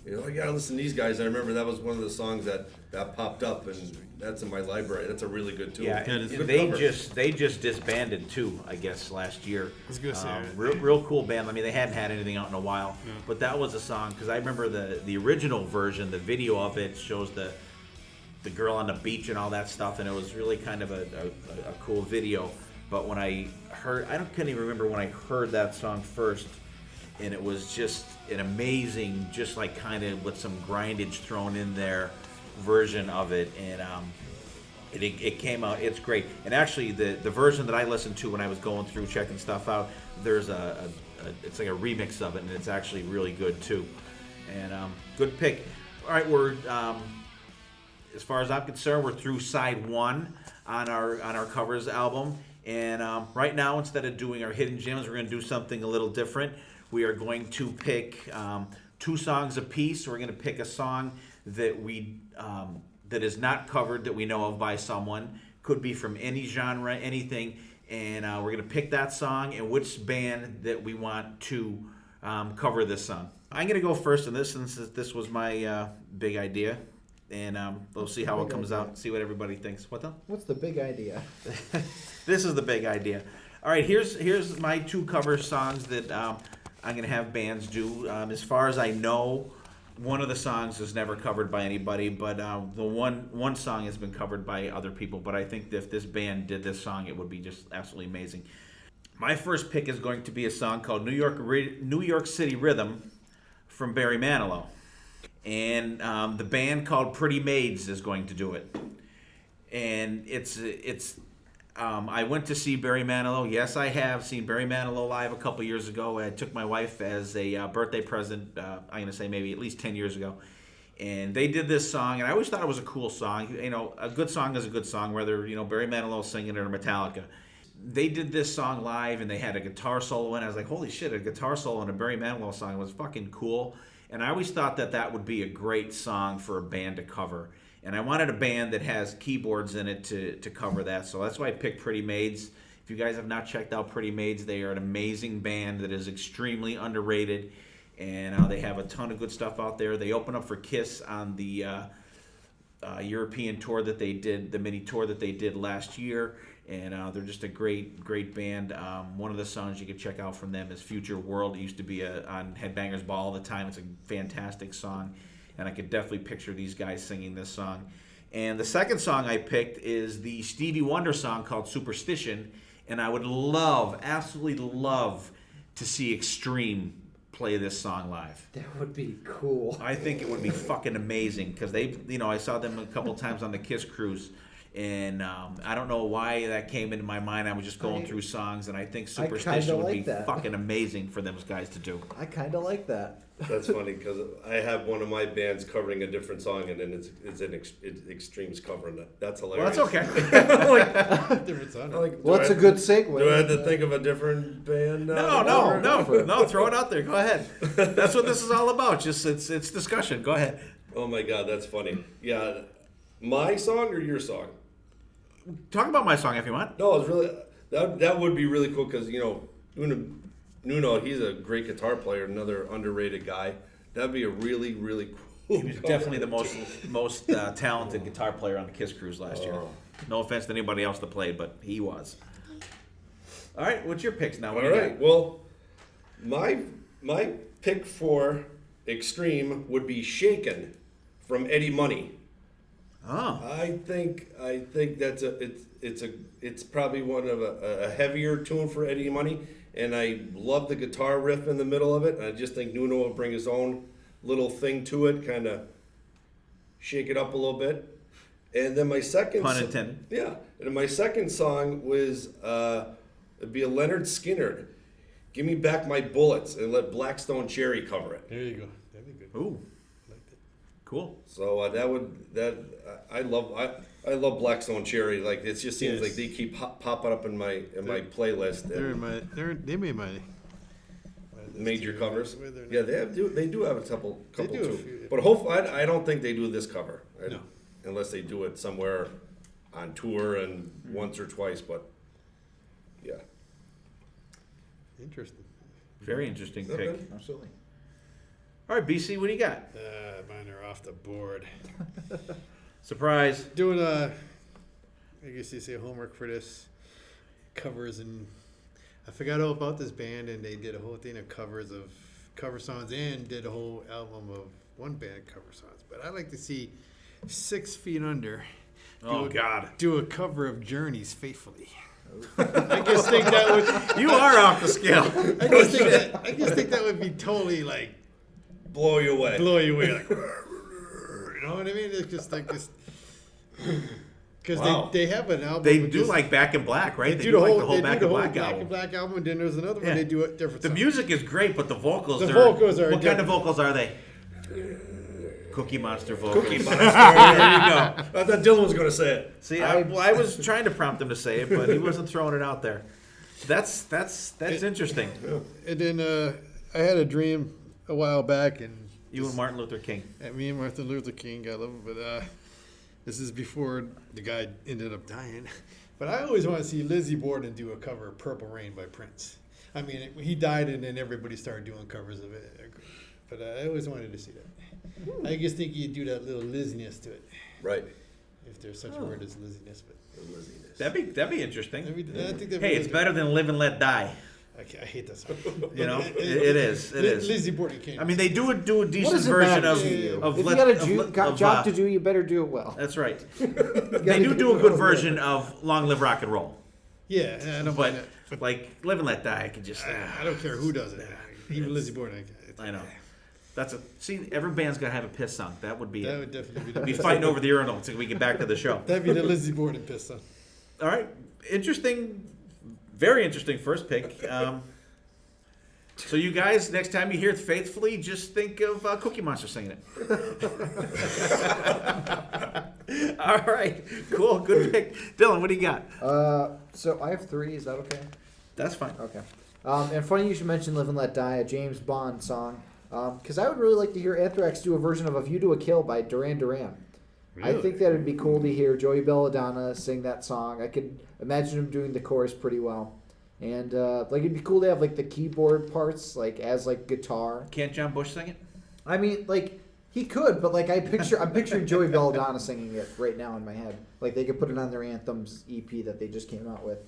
I gotta listen to these guys. I remember that was one of the songs that popped up, and that's in my library. That's a really good tune. Yeah, and they just disbanded too, I guess, last year. I was gonna say, real cool band. I mean, they hadn't had anything out in a while, but that was a song because I remember the original version. The video of it shows the girl on the beach and all that stuff, and it was really kind of a cool video. But when I can't even remember when I heard that song first. And it was just an amazing, just like kind of with some grindage thrown in there, version of it. And It came out. It's great. And actually, the version that I listened to when I was going through checking stuff out, there's it's like a remix of it, and it's actually really good too. And good pick. All right, we're as far as I'm concerned, we're through side 1 on our covers album. And right now, instead of doing our hidden gems, we're going to do something a little different. We are going to pick 2 songs apiece. We're going to pick a song that that is not covered that we know of by someone. Could be from any genre, anything. And we're going to pick that song and which band that we want to cover this song. I'm going to go first in this, since this was my big idea. And we'll see how it comes out, see what everybody thinks. What the? What's the big idea? This is the big idea. All right, here's my 2 cover songs that I'm going to have bands do. As far as I know, one of the songs is never covered by anybody, but the one song has been covered by other people. But I think that if this band did this song, it would be just absolutely amazing. My first pick is going to be a song called New York City Rhythm from Barry Manilow. And the band called Pretty Maids is going to do it. And I went to see Barry Manilow. Yes, I have seen Barry Manilow live a couple years ago. I took my wife as a birthday present, I'm going to say maybe at least 10 years ago. And they did this song, and I always thought it was a cool song. You know, a good song is a good song, whether, Barry Manilow singing it or Metallica. They did this song live, and they had a guitar solo in it. I was like, holy shit, a guitar solo in a Barry Manilow song was fucking cool. And I always thought that would be a great song for a band to cover. And I wanted a band that has keyboards in it to cover that. So that's why I picked Pretty Maids. If you guys have not checked out Pretty Maids, they are an amazing band that is extremely underrated. And they have a ton of good stuff out there. They open up for Kiss on the European tour that they did, the mini tour that they did last year. And they're just a great band. One of the songs you can check out from them is Future World. It used to be on Headbangers Ball all the time. It's a fantastic song. And I could definitely picture these guys singing this song. And the second song I picked is the Stevie Wonder song called Superstition. And I would absolutely love to see Extreme play this song live. That would be cool. I think it would be fucking amazing because I saw them a couple times on the Kiss cruise. And I don't know why that came into my mind. I was just going through songs, and I think Superstition would be fucking amazing for those guys to do. I kind of like that. That's funny because I have one of my bands covering a different song, and then it's Extreme's covering it. That's hilarious. Well, that's okay. Different song. What's a good segue? Do I have to think of a different band? No. Throw it out there. Go ahead. That's what this is all about. Just it's discussion. Go ahead. Oh my God, that's funny. Yeah, my song or your song? Talk about my song if you want. No, it's really that would be really cool because Nuno, he's a great guitar player, another underrated guy. That'd be a really cool. He was definitely the most talented guitar player on the Kiss cruise last year. No offense to anybody else that played, but he was. All right, what's your picks now? All right, well, my pick for Extreme would be Shaken from Eddie Money. Oh. I think that's it's probably one of a heavier tune for Eddie Money, and I love the guitar riff in the middle of it. I just think Nuno will bring his own little thing to it, kind of shake it up a little bit. And then my second pun intended. Yeah, and my second song was it'd be a Leonard Skinner, "Give Me Back My Bullets," and let Blackstone Cherry cover it. There you go. That'd be good. Ooh. Cool. So I love Blackstone Cherry. Like it just seems like they keep popping up in my playlist. They made my major covers. Yeah, they do have a couple too. Few. But hopefully, I don't think they do this cover. Right? No. Unless they do it somewhere on tour and once or twice. But yeah. Interesting. Very interesting pick. Okay. Absolutely. All right, BC, what do you got? Mine are off the board. Surprise. Doing I guess you say homework for this covers, and I forgot all about this band, and they did a whole thing of cover songs and did a whole album of one band cover songs. But I like to see 6 Feet Under do a cover of Journey's Faithfully. I just think that would You are off the scale. I just think that would be totally like Blow you away. like, you know what I mean? It's just like this. Because Wow. they have an album. They with do this- like Back in Black, right? They They do do like the they whole do Back the in whole Black Back album. in Black album, and then there's another Yeah. one they do it different. The songs. music is great, but the vocals. The are, vocals are What kind of different. vocals are they? Cookie Monster vocals. Cookie Monster. There you go. I thought Dylan was going to say it. See, I was trying to prompt him to say it, but he wasn't throwing it out there. That's interesting. And then I had a dream a while back, and You and Martin Luther King. me and Martin Luther King, I love him, but this is before the guy ended up dying. But I always want to see Lizzie Borden do a cover of Purple Rain by Prince. I mean, he died, and then everybody started doing covers of it. But I always wanted to see that. I just think you'd do that little Lizziness to it, Right. if there's such a word as Lizziness. But That'd be interesting. I think that'd Hey, be it's better than Live and Let Die. I hate that song. You know, it is. It is. Lizzie Borden came. I mean, they do a What decent does it version matter of to you? of If let- you got a of ju- let- got of, job to do, you better do it well. That's right. You They gotta do do a it good well. version of Long Live Rock and Roll, yeah, I don't but mind that. like Live and Let Die, I could just. I don't care who does it. Even Lizzie Borden. I know. That's every band's got to have a piss song. That would be That it. would definitely be Be the fighting over the urinal until we get back to the show. That'd be the Lizzie Borden piss song. All right, interesting, very interesting first pick. So you guys, next time you hear it faithfully, just think of Cookie Monster singing it. All right, cool, good pick. Dylan, what do you got? So I have 3. Is that okay? That's fine. Okay. And funny you should mention "Live and Let Die," a James Bond song, because I would really like to hear Anthrax do a version of "A View to a Kill" by Duran Duran. I think that would be cool to hear Joey Belladonna sing that song. I could imagine him doing the chorus pretty well, and like it'd be cool to have like the keyboard parts like as like guitar. Can't John Bush sing it? I mean, like he could, but like I'm picturing Joey Belladonna singing it right now in my head. Like they could put it on their Anthems EP that they just came out with.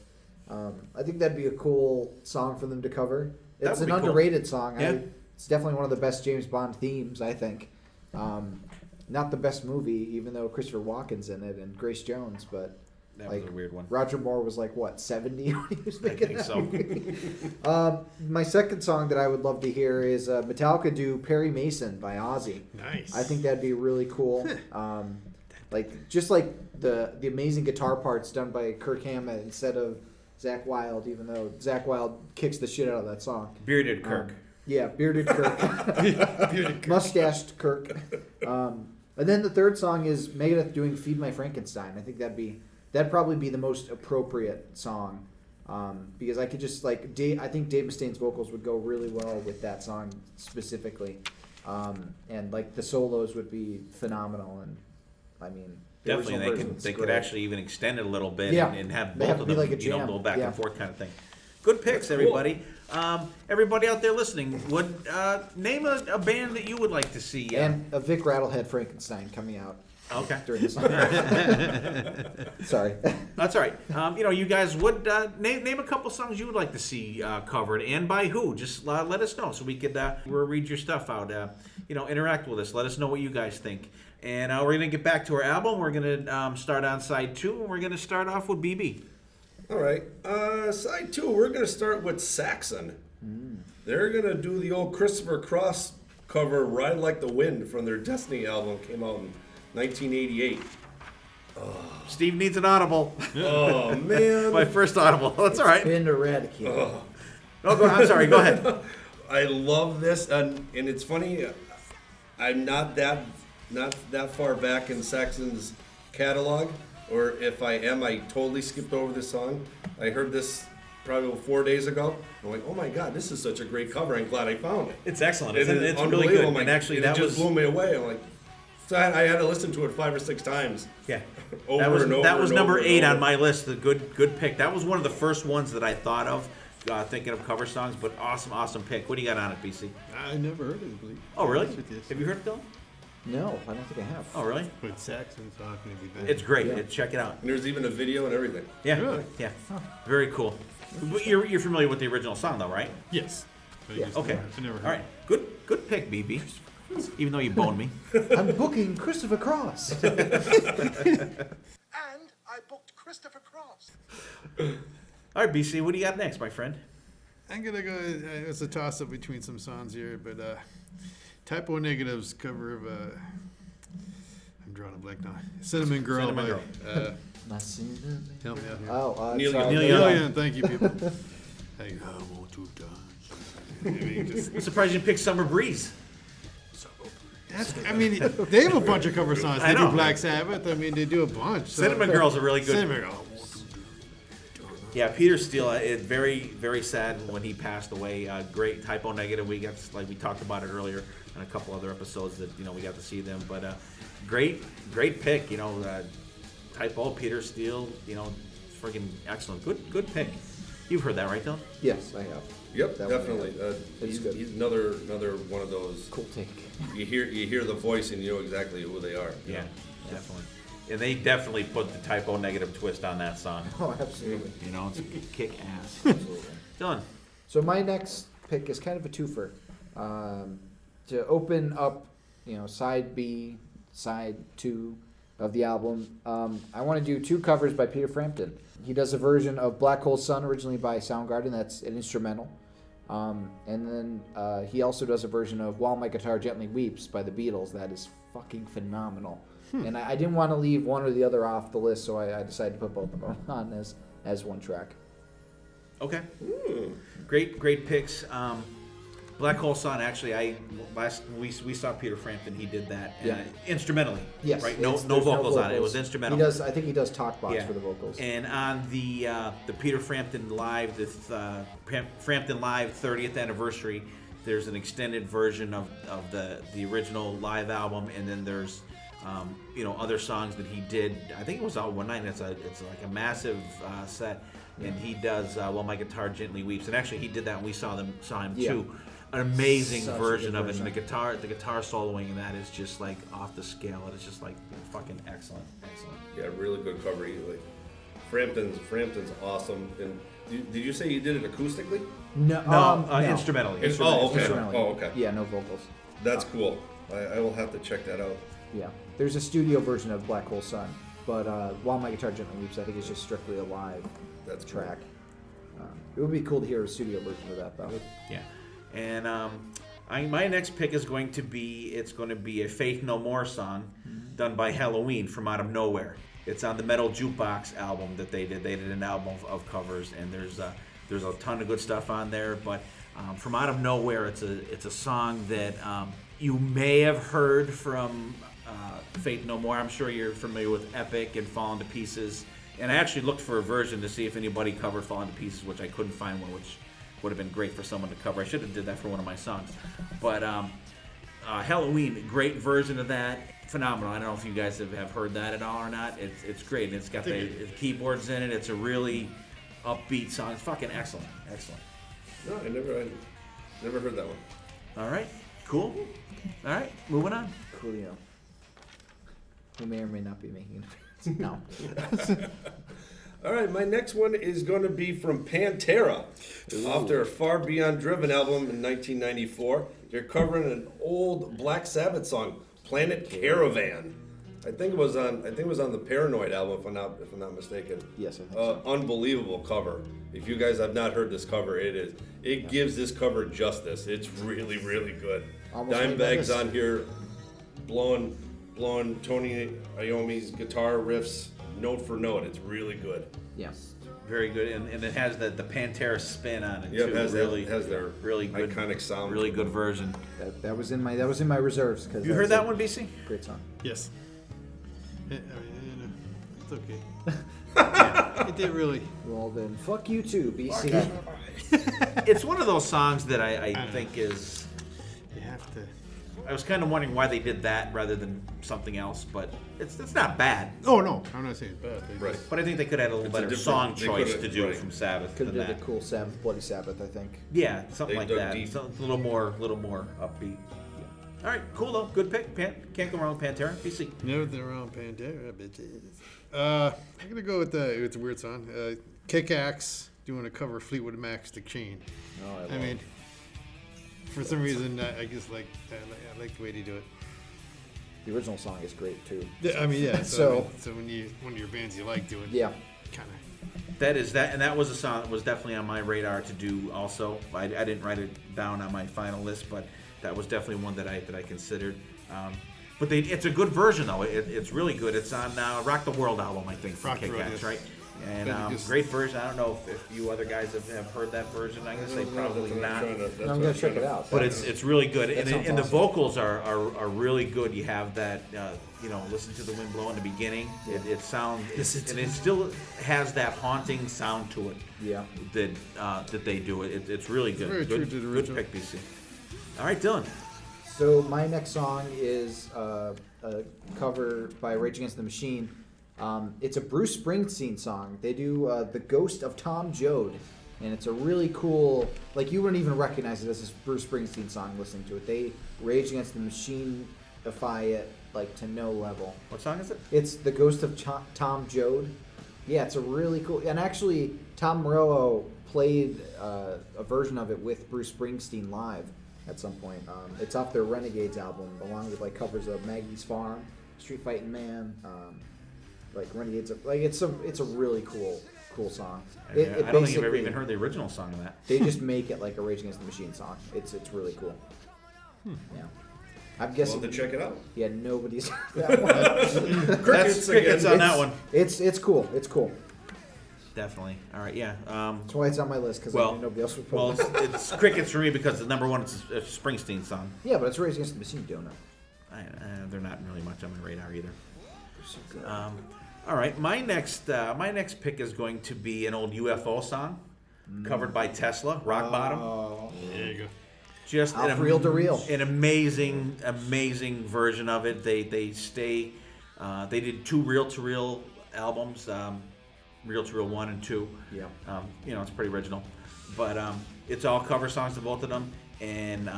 I think that'd be a cool song for them to cover. That It's would an be cool. underrated song. Yeah. It's definitely one of the best James Bond themes, I think. Not the best movie, even though Christopher Walken's in it and Grace Jones, but That like was a weird one. Roger Moore was like what 70 when he was I making think that so. movie. My second song that I would love to hear is Metallica do "Perry Mason" by Ozzy. Nice. I think that'd be really cool. Like just like the amazing guitar parts done by Kirk Hammett instead of Zakk Wylde, even though Zakk Wylde kicks the shit out of that song. Bearded Kirk. Yeah, bearded Kirk, Bearded Kirk. mustached Kirk. And then the third song is Megadeth doing "Feed My Frankenstein." I think that'd probably be the most appropriate song because I could just like I think Dave Mustaine's vocals would go really well with that song specifically, and like the solos would be phenomenal. And I mean, the Definitely, original they version's could great. actually even extend it a little bit Yeah. and have They both have of to be them, like a jam. go back Yeah. and forth kind of thing. Good picks, everybody. Everybody out there listening, would name a band that you would like to see. And a Vic Rattlehead Frankenstein coming out Okay. during this song. Sorry. That's all right. You guys would name a couple songs you would like to see covered, and by who. Just let us know so we could we'll read your stuff out. Interact with us. Let us know what you guys think. And we're gonna get back to our album. We're gonna start on side 2, and we're gonna start off with BB. All right. Side 2, we're going to start with Saxon. They're going to do the old Christopher Cross cover, Ride Like the Wind, from their Destiny album, came out in 1988. Steve needs an audible. Oh, man. My first audible. That's all right. Been eradicated. No, I'm sorry. Go ahead. I love this, and it's funny. I'm not that far back in Saxon's catalog, or if I am, I totally skipped over this song. I heard this probably 4 days ago. I'm like, oh my god, this is such a great cover. I'm glad I found it. It's excellent. It's It's really unbelievable. good. I'm like, And actually, it that just was blew me away. I'm like, so I had to listen to it 5 or 6 times. yeah. Over that was and over that was and number over and 8 over. on my list. The good pick. That was one of the first ones that I thought of. Thinking of cover songs, but awesome pick. What do you got on it, BC? I never heard of it, believe. Oh, really? With this. Have you heard it, Dylan? No, I don't think I have. Oh, really? With Saxon talking to be bad. It's great. Yeah. Check it out. And there's even a video and everything. Yeah, Really? yeah. Very cool. But you're familiar with the original song, though, right? Yes. But I Yeah. just Okay. I never heard All right. Good pick, BB. Even though you boned me. I'm booking Christopher Cross. And I booked Christopher Cross. All right, BC. What do you got next, my friend? I'm gonna go. It's a toss-up between some songs here, but Typo Negative's cover of I'm drawing a blank now. Cinnamon Girl. Cinnamon Girl. My cinnamon. Help me out here. Oh, Neil sorry. Young. Neil Young, thank you, people. Hey, I want to dance. I mean, just, I'm surprised you picked Summer Breeze. I mean, they have a bunch of cover songs. I They know. do Black Sabbath. I mean, they do a bunch. So. Cinnamon Girl's a really good. Cinnamon Girl. Yeah, Peter Steele. Very, very sad when he passed away. Great typo negative. We got like we talked about it earlier in a couple other episodes that we got to see them. But great pick. Typo Peter Steele. Friggin' excellent. Good pick. You've heard that, right, Dylan? Yes, I have. Yep, That one, definitely. It's good. He's another one of those. Cool take. You hear the voice and you know exactly who they are. Yeah, definitely. And they definitely put the typo negative twist on that song. Oh, absolutely. It's kick ass. Absolutely. Dylan. So my next pick is kind of a twofer. To open up, side B, side 2 of the album, I want to do 2 covers by Peter Frampton. He does a version of Black Hole Sun, originally by Soundgarden. That's an instrumental. And then he also does a version of While My Guitar Gently Weeps by the Beatles. That is fucking phenomenal. And I didn't want to leave one or the other off the list, so I decided to put both of them on as one track. Okay. Great picks. Black Hole Sun. Actually, we saw Peter Frampton. He did that instrumentally. Yes. Right. There's No vocals on it. It was instrumental. I think he does talk box for the vocals. And on the Peter Frampton Live, Frampton Live 30th anniversary, there's an extended version of the original live album, and then there's other songs that he did. I think it was all one night. It's like a massive set, and he does While My Guitar Gently Weeps. And actually, he did that when we saw him too. An amazing Such a version good of it. version. And the guitar soloing in that is just like off the scale. It's just like fucking excellent. Yeah, really good cover. Frampton's awesome. And did you say you did it acoustically? No, Instrumentally. Instrumentally. Oh, okay. Yeah, no vocals. That's cool. I will have to check that out. Yeah, there's a studio version of Black Hole Sun, but While My Guitar Gently Weeps, I think it's just strictly a live That's track. It would be cool to hear a studio version of that, though. Yeah. And my next pick is going to be a Faith No More song done by Halloween from Out of Nowhere. It's on the Metal Jukebox album that they did. They did an album of covers, and there's a ton of good stuff on there. But from Out of Nowhere, it's a song that you may have heard from Faith No More. I'm sure you're familiar with Epic and Fallen to Pieces. And I actually looked for a version to see if anybody covered Fallen to Pieces, which I couldn't find one, which would have been great for someone to cover. I should have did that for one of my songs. But Halloween, great version of that. Phenomenal. I don't know if you guys have heard that at all or not. It's great. And it's got the keyboards in it. It's a really upbeat song. It's fucking excellent. No, I never heard that one. All right. Cool. All right. Moving on. Coolio. Who may or may not be making it. No. All right, my next one is going to be from Pantera. Off their Far Beyond Driven album in 1994. They're covering an old Black Sabbath song, Planet Caravan. I think it was on the Paranoid album, if I'm not mistaken. Yes, I think so. Unbelievable cover. If you guys have not heard this cover, it gives this cover justice. It's really, really good. Almost made my Dimebag's list. on here, blowing Tony Iommi's guitar riffs note for note. It's really good. Yes. Very good. And it has the Pantera spin on it, Yeah, too. it has, really, has their really good, iconic sound. really good version. That was in my reserves. Cause You heard that one, BC? Great song. Yes. It's okay. It did really. Well then, fuck you too, BC. It's one of those songs that I think is... You have to. I was kind of wondering why they did that rather than something else, but it's not bad. Oh no, I'm not saying it's bad. They Right. just- But I think they could have had a little It's a better different- song they choice could've- to do right. from Sabbath Could have than did that. the cool Sabbath, Bloody Sabbath, I think. Yeah, something They like dug that. deep. So, a little more upbeat. All right, cool though. Good pick. Can't go wrong with Pantera. BC. Never been around Pantera, bitches. I'm gonna go with it's a weird song. Kick-Axe doing a cover of Fleetwood Mac Stick Chain. Oh, I mean, for some reason, I just like I like the way they do it. the original song is great too. Yeah, I mean, yeah. So- So when one of your bands you like do it, Yeah. kind of. That was a song that was definitely on my radar to do. Also, I didn't write it down on my final list, but that was definitely one that I considered. But it's a good version though. It's really good. It's on Rock the World album, I think, from Rock the World, Kick-Ass, yes. right? And Yeah, just- great version. I don't know if you other guys have heard that version. I'm gonna say probably not. I'm gonna check it out. But it's really good, and sounds the awesome. vocals are really good. You have that, listen to the wind blow in the beginning. It sounds, and it still has that haunting sound to it. Yeah. That they do it. It's really good. Very good, true to the good original. pick, BC. All right, Dylan. So my next song is a cover by Rage Against the Machine. It's a Bruce Springsteen song. They do "The Ghost of Tom Joad," and it's a really cool. Like, you wouldn't even recognize it as a Bruce Springsteen song listening to it. They Rage Against the Machine-ify it like to no level. What song is it? It's "The Ghost of Tom Joad." Yeah, it's a really cool. And actually, Tom Morello played a version of it with Bruce Springsteen live at some point. It's off their Renegades album, along with like covers of Maggie's Farm, Street Fighting Man, like Renegades. Like it's a really cool song. I don't think I've ever basically- even heard the original song of that. They just make it like a Rage Against the Machine song. It's really cool. Yeah, I'm guessing. Love to check it out. Yeah, nobody's heard that one. That's crickets on that It's- one. It's cool. It's cool. Definitely. All right, yeah. That's why it's on my list, because I knew nobody else would put Well, it. it's crickets for me because the number one is a Springsteen song. Yeah, but it's Rage Against the Machine doing it. They're not really much on my radar either. All right, my next pick is going to be an old UFO song covered by Tesla, Rock Bottom. There you go. Just Off reel to reel. an amazing version of it. They did 2 reel to reel albums, Reel to Reel 1 and 2. Yeah. It's pretty original, but it's all cover songs to both of them. And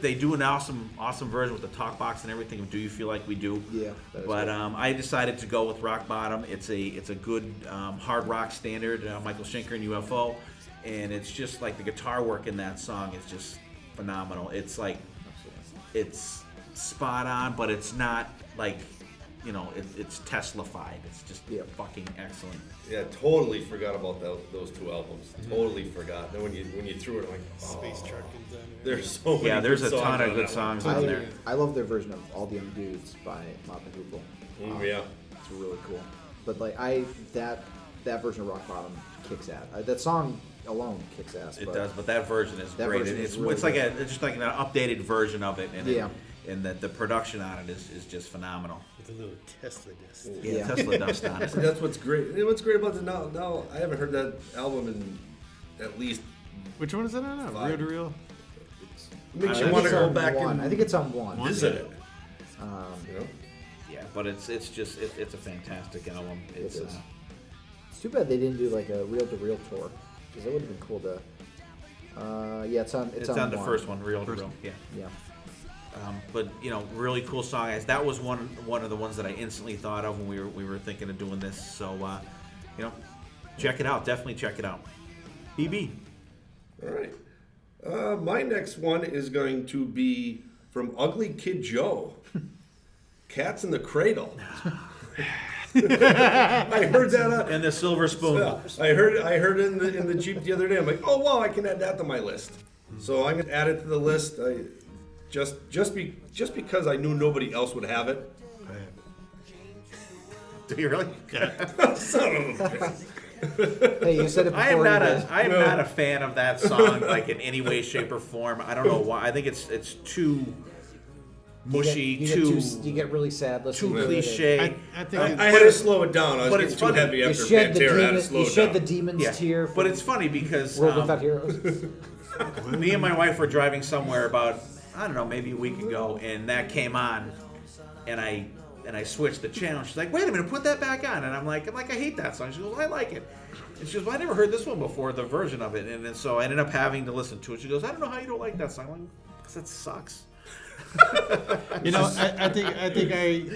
they do an awesome version with the talk box and everything of "Do You Feel Like We Do." Yeah, that is But cool. I decided to go with Rock Bottom. It's a good hard rock standard, Michael Schenker and UFO, and it's just like the guitar work in that song is just phenomenal. It's like it's spot on, but it's not like it's Tesla-fied. It's just fucking excellent. Yeah, totally forgot about those 2 albums. Totally forgot. Then when you threw it, I'm like, Space Truck. there's so many. Yeah, there's good a ton songs of on good that songs one. on there. I love their version of "All the Young Dudes" by Mott the Hoople. Yeah. It's really cool. But like that version of Rock Bottom kicks ass. That song alone kicks ass. It but does, but that version is that great. version It's is really like good. it's just like an updated version of it, and Yeah. and the production on it is just phenomenal. With a little Tesla dust. Yeah, Yeah. Tesla dust on it. And that's what's great. You know what's great about it now? I haven't heard that album in at least. Which one is that on now? 5. Reel to reel? It makes I you think want to It's go on back one. and I think it's on one. visit it. You know? Yeah, but it's a fantastic album. It's is. It's too bad they didn't do like a reel-to-reel tour, because that would have been cool to. Yeah, it's on. it's on the one. first one, Reel to Reel. Yeah. Yeah. But really cool song. That was one of the ones that I instantly thought of when we were thinking of doing this. So check it out. Definitely check it out. BB. All right. My next one is going to be from Ugly Kid Joe. Cats in the Cradle. I heard that. And the Silver Spoon. Yeah, I heard it in the Jeep the other day. I'm like, oh wow, I can add that to my list. So I'm gonna add it to the list. Just because I knew nobody else would have it. Do you really? Son of a bitch. Hey, you said it before. I am not you did. I am not a fan of that song, like in any way, shape, or form. I don't know why. I think it's too mushy, you get really sad listening too to it. cliche. I think I had to slow it down. I was but getting it's too funny. heavy You after shed the Pantera. I had to demon, slow you it shed down. the demon's Yeah, tear. but from it's funny because World Without Heroes. me and my wife were driving somewhere about, I don't know, maybe a week ago, and that came on, and I switched the channel. She's like, "Wait a minute, put that back on." And I'm like, I hate that song. She goes, "I like it." And she goes, "Well, I never heard this one before, the version of it." And then so I ended up having to listen to it. She goes, "I don't know how you don't like that song." I'm like, "Because it sucks." You know, I think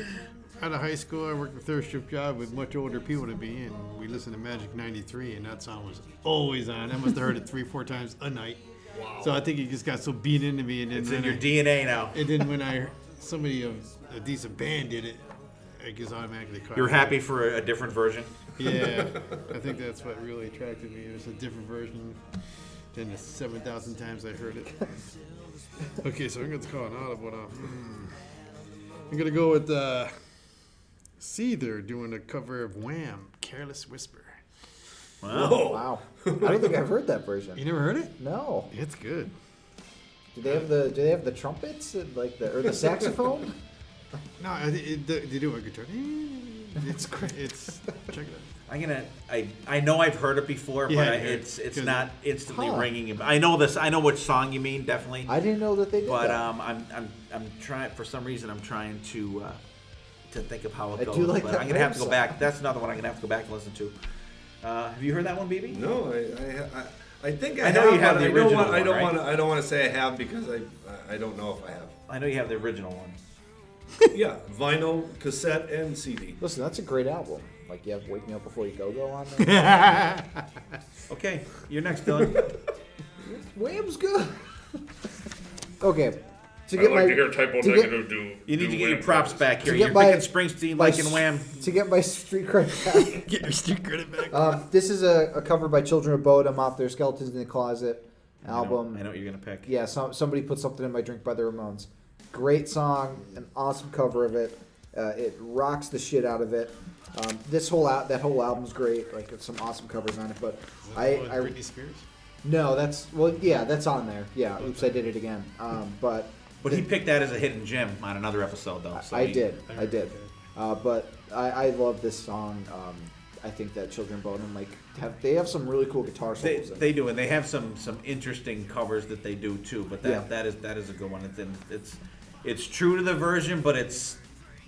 out of high school, I worked a third shift job with much older people to be in. We listened to Magic 93, and that song was always on. I must have heard it 3-4 times a night. Wow. So I think it just got so beat into me. And then It's in your DNA now. And then when somebody of a decent band did it, I just automatically caught You're it. happy for a different version? Yeah, I think that's what really attracted me. It was a different version than the 7,000 times I heard it. Okay, so I'm going to call an audible now. I'm gonna go with Seether doing a cover of Wham, "Careless Whisper." Whoa. Wow. I don't think I've heard that version. You never heard it? No. It's good. Do they have the trumpets and or the saxophone? No, they do a guitar. It's great. Check it out. I know I've heard it before, Yeah, but yeah. it's not instantly Huh. ringing. I know this. I know which song you mean, definitely. I didn't know that they did But that. I'm trying, for some reason I'm trying to think of how it I goes. do like but that I'm gonna have to go song. back. That's another one I'm gonna have to go back and listen to. Have you heard that one, BB? No, I think I, I know you have but the I don't original want, one, I don't right? want to. I don't want to say I have because I don't know if I have. I know you have the original one. Yeah, vinyl, cassette, and CD. Listen, that's a great album. Like, you have "Wake Me Up Before You Go" on there. Okay, you're next, Dylan. Wham's good. Okay. To I get like my to hear Typo to get- Negative do. You need do to get your Wham props covers. back here. To get You're my- picking Springsteen my like in Wham. to get my street cred back. Get your street credit back. This is a cover by Children of Bodom off their Skeletons in the Closet album. I know what you're gonna pick. Yeah, somebody put something in my drink by the Ramones. Great song, an awesome cover of it. It rocks the shit out of it. That whole album's great. Like, it's some awesome covers on it. But Britney Spears. no, that's that's on there. Yeah, oops, I did it again. But But he picked that as a hidden gem on another episode, though. So I he- did. But I love this song. I think that Children of Bodom they have some really cool guitar They, solos. in it. they do, and they have some interesting covers that they do too. But Yeah. that is a good one. It's true to the version, but it's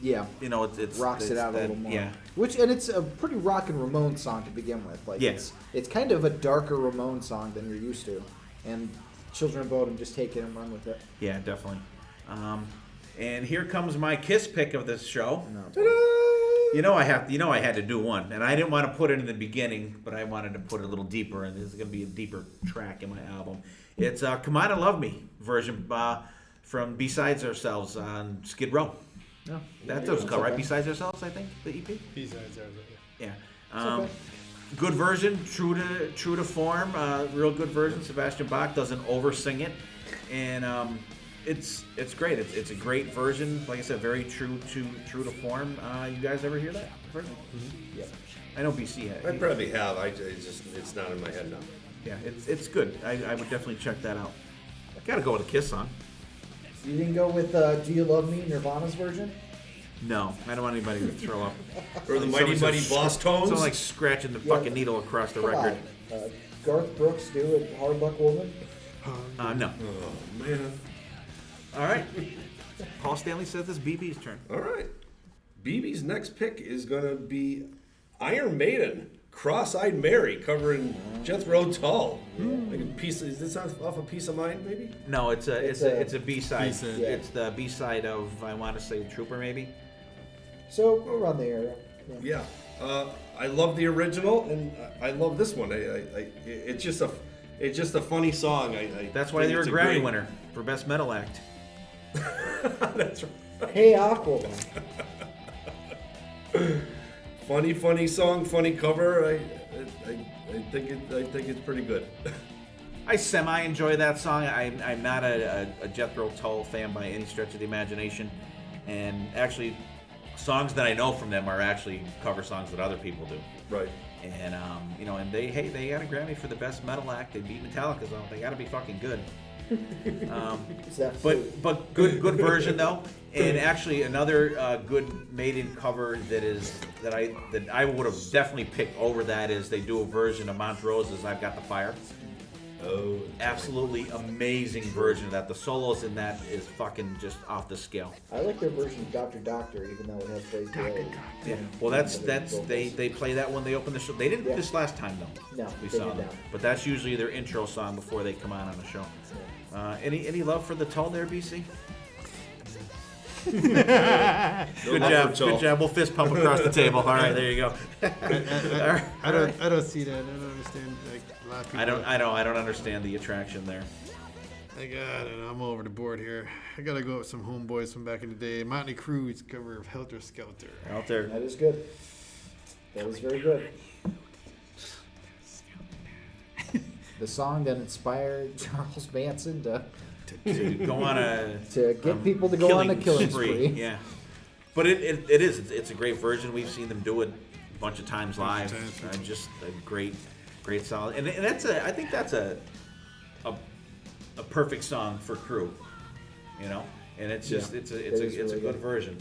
Yeah. it's Rocks it's it out a that- little more. Yeah, And it's a pretty rock and Ramones song to begin with. Like, Yeah. it's kind of a darker Ramones song than you're used to, and Children of Bodom just take it and run with it. yeah, definitely. And here comes my Kiss pick of this show. You know I had to do one, and I didn't want to put it in the beginning, but I wanted to put it a little deeper, and this is going to be a deeper track in my album. It's "Come On and Love Me" version from Besides Ourselves on Skid Row. No, That's what's called, right? Besides Ourselves, I think, the EP. Besides ours, Yeah. okay. Good version, true to form. Real good version. Sebastian Bach doesn't over sing it, and it's great. It's a great version. Like I said, very true to form. You guys ever hear that version? Yeah. I know BC had. I probably have. It's not in my head now. Yeah, it's good. I would definitely check that out. Gotta go with a Kiss song. You didn't go with "Do You Love Me" Nirvana's version? No, I don't want anybody to throw up. Or the Mighty Mighty Boss Tones. Someone like scratching the Yeah. fucking needle across the Come record. on. Garth Brooks do it. "Hard Luck Woman." No. Oh man. All right. Paul Stanley says it's BB's turn. All right. BB's next pick is gonna be Iron Maiden, "Cross-Eyed Mary," covering Jethro Tull. Like a piece. Is this off a Piece of Mind, maybe? No, it's a B-side. B-side. Yeah. It's the B-side of, I want to say, Trooper, maybe. So around the area. Yeah. I love the original, and I love this one. It's just a funny song. That's why think they were a it's Grammy great- winner for Best Metal Act. That's right. Hey, Aquaman. Funny song, funny cover. I think it's pretty good. I semi-enjoy that song. I'm not a Jethro Tull fan by any stretch of the imagination. And actually, songs that I know from them are actually cover songs that other people do. Right. And, and they got a Grammy for the Best Metal Act. They beat Metallica, so they got to be fucking good. Is that But good version though, and actually another good Maiden cover that I would have definitely picked over that is they do a version of Montrose's "I've Got the Fire." Oh. Absolutely amazing version of that. The solos in that is fucking just off the scale. I like their version of Dr. Doctor, even though it has Crazy Eight. Yeah. Well, that's they play that when they open the show. They didn't Yeah. this last time though. No, we they saw did them. not. But that's usually their intro song before they come on the show. Any love for the Tull there, BC? Good job. We'll fist pump across the table. All right, there you go. I don't see that. I don't understand. Like a lot of people. I don't understand the attraction there. I don't know. I'm all over the board here. I gotta go with some homeboys from back in the day. Motley Crue's cover of Helter Skelter. Out there. That is good. That is very good. The song that inspired Charles Manson to To go on get people to go on a killing spree. Yeah. But it's a great version. We've seen them do it a bunch of times live. Just a great song. And I think that's a perfect song for Crew. You know, and it's just it's a good version.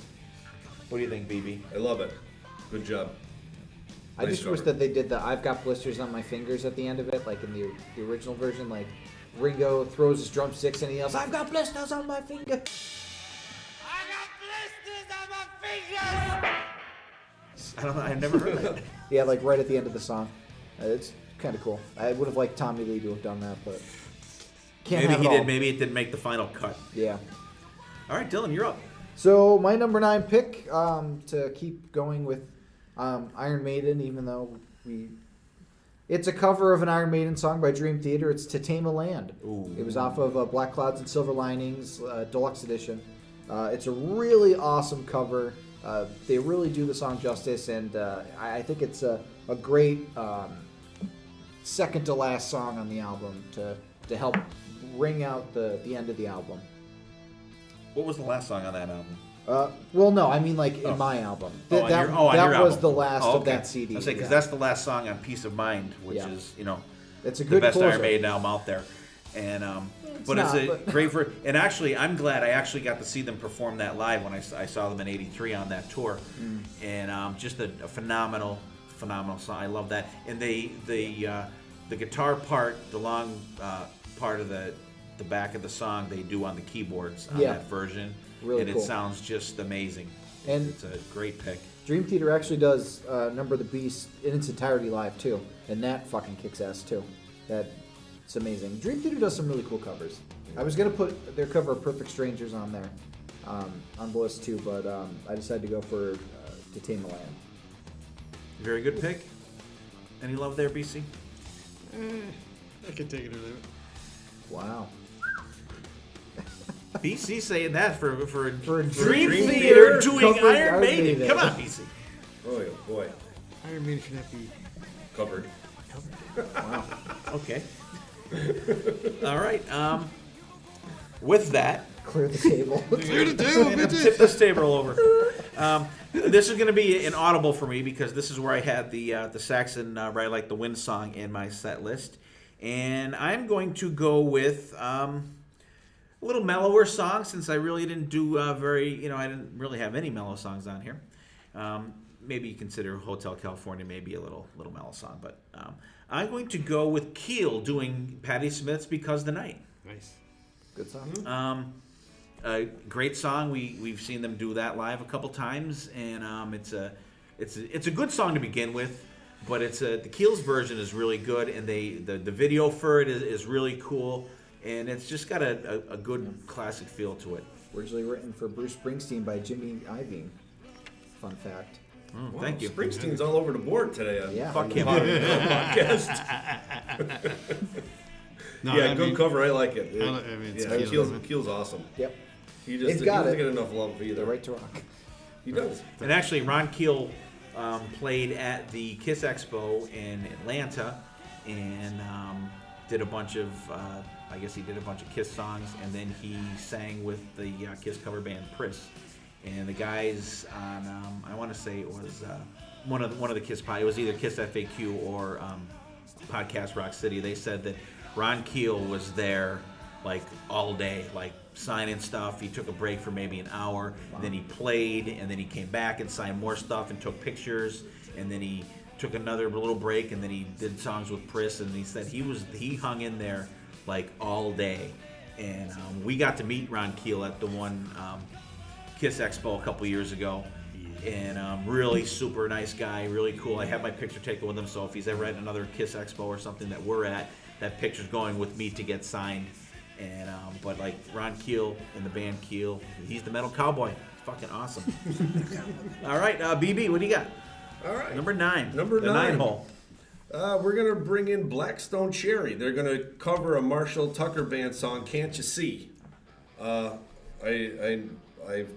What do you think, BB? I love it. Good job. I just wish that they did the "I've got blisters on my fingers" at the end of it, like in the original version. Like Ringo throws his drumsticks and he yells, "I've got blisters on my finger." I don't know. I've never heard that. Yeah, like right at the end of the song. It's kind of cool. I would have liked Tommy Lee to have done that, but can't have it all. Maybe it didn't make the final cut. Yeah. All right, Dylan, you're up. So my number 9 pick, to keep going with Iron Maiden, even though it's a cover of an Iron Maiden song by Dream Theater. It's "To Tame a Land." Ooh. It was off of Black Clouds and Silver Linings Deluxe Edition. It's a really awesome cover. They really do the song justice, and I think it's a great second to last song on the album to help ring out the end of the album. What was the last song on that album? Well, no, I mean like in my album. On That your was album. the last Oh, of okay. that CD. I say because that's the last song on "Peace of Mind," which is it's a the good best closer. Iron Maiden album out there. And but not, it's a but- great and actually I'm glad I actually got to see them perform that live when I saw them in '83 on that tour, and just a phenomenal song. I love that, and the guitar part, the long part of the back of the song they do on the keyboards on that version, Really and cool. it sounds just amazing. And It's a great pick. Dream Theater actually does Number of the Beast in its entirety live too, and that fucking kicks ass too. It's amazing. Dream Theater does some really cool covers. I was gonna put their cover of "Perfect Strangers" on there, on the list too, but I decided to go for "To Tame a Land." Very good pick. Any love there, BC? I could take it or leave it. Wow. BC saying that for Dream Dream Theater Theater doing covering Iron Iron Maiden. Maiden. Come on, BC. Oh boy, Iron Maiden should not be covered. Okay. All right. With that, Clear the table. clear the table, bitches. tip this table over. This is going to be an audible for me because this is where I had the Saxon "Ride Like the Wind" song in my set list, and I'm going to go with a little mellower song since I really didn't do I didn't really have any mellow songs on here. Maybe you consider Hotel California maybe a little mellow song, but I'm going to go with Keel doing Patti Smith's "Because the Night." Nice. Good song. A great song. We've seen them do that live a couple times, and it's a good song to begin with. But the Keel's version is really good, and the video for it is really cool, and it's just got a good classic feel to it. Originally written for Bruce Springsteen by Jimmy Iovine. Fun fact. Wow, Thank you. Springsteen's all over the board today on Yeah. Fuck the him. podcast. No, Yeah, I good mean, cover. I like it. I mean, it's Yeah, Keel. Keel's awesome. Yep. He It's just got doesn't it. get enough love either. The Right to Rock. He does. And actually, Ron Keel played at the Kiss Expo in Atlanta, and did a bunch of I guess he did a bunch of Kiss songs, and then he sang with the Kiss cover band Priss. And the guys on I want to say it was one of the Kiss pod. It was either Kiss FAQ or Podcast Rock City. They said that Ron Keel was there like all day, like signing stuff. He took a break for maybe an hour, then he played, and then he came back and signed more stuff and took pictures, and then he took another little break, and then he did songs with Priss. And he said he hung in there like all day. And we got to meet Ron Keel at the one Kiss Expo a couple years ago, and really super nice guy, really cool. I have my picture taken with him, so if he's ever at another Kiss Expo or something that we're at, that picture's going with me to get signed. And but like Ron Keel and the band Keel, he's the metal cowboy. It's fucking awesome. All right, BB, what do you got? All right. Number 9. Number the 9. 9 hole. We're going to bring in Blackstone Cherry. They're going to cover a Marshall Tucker Band song, Can't You See? I've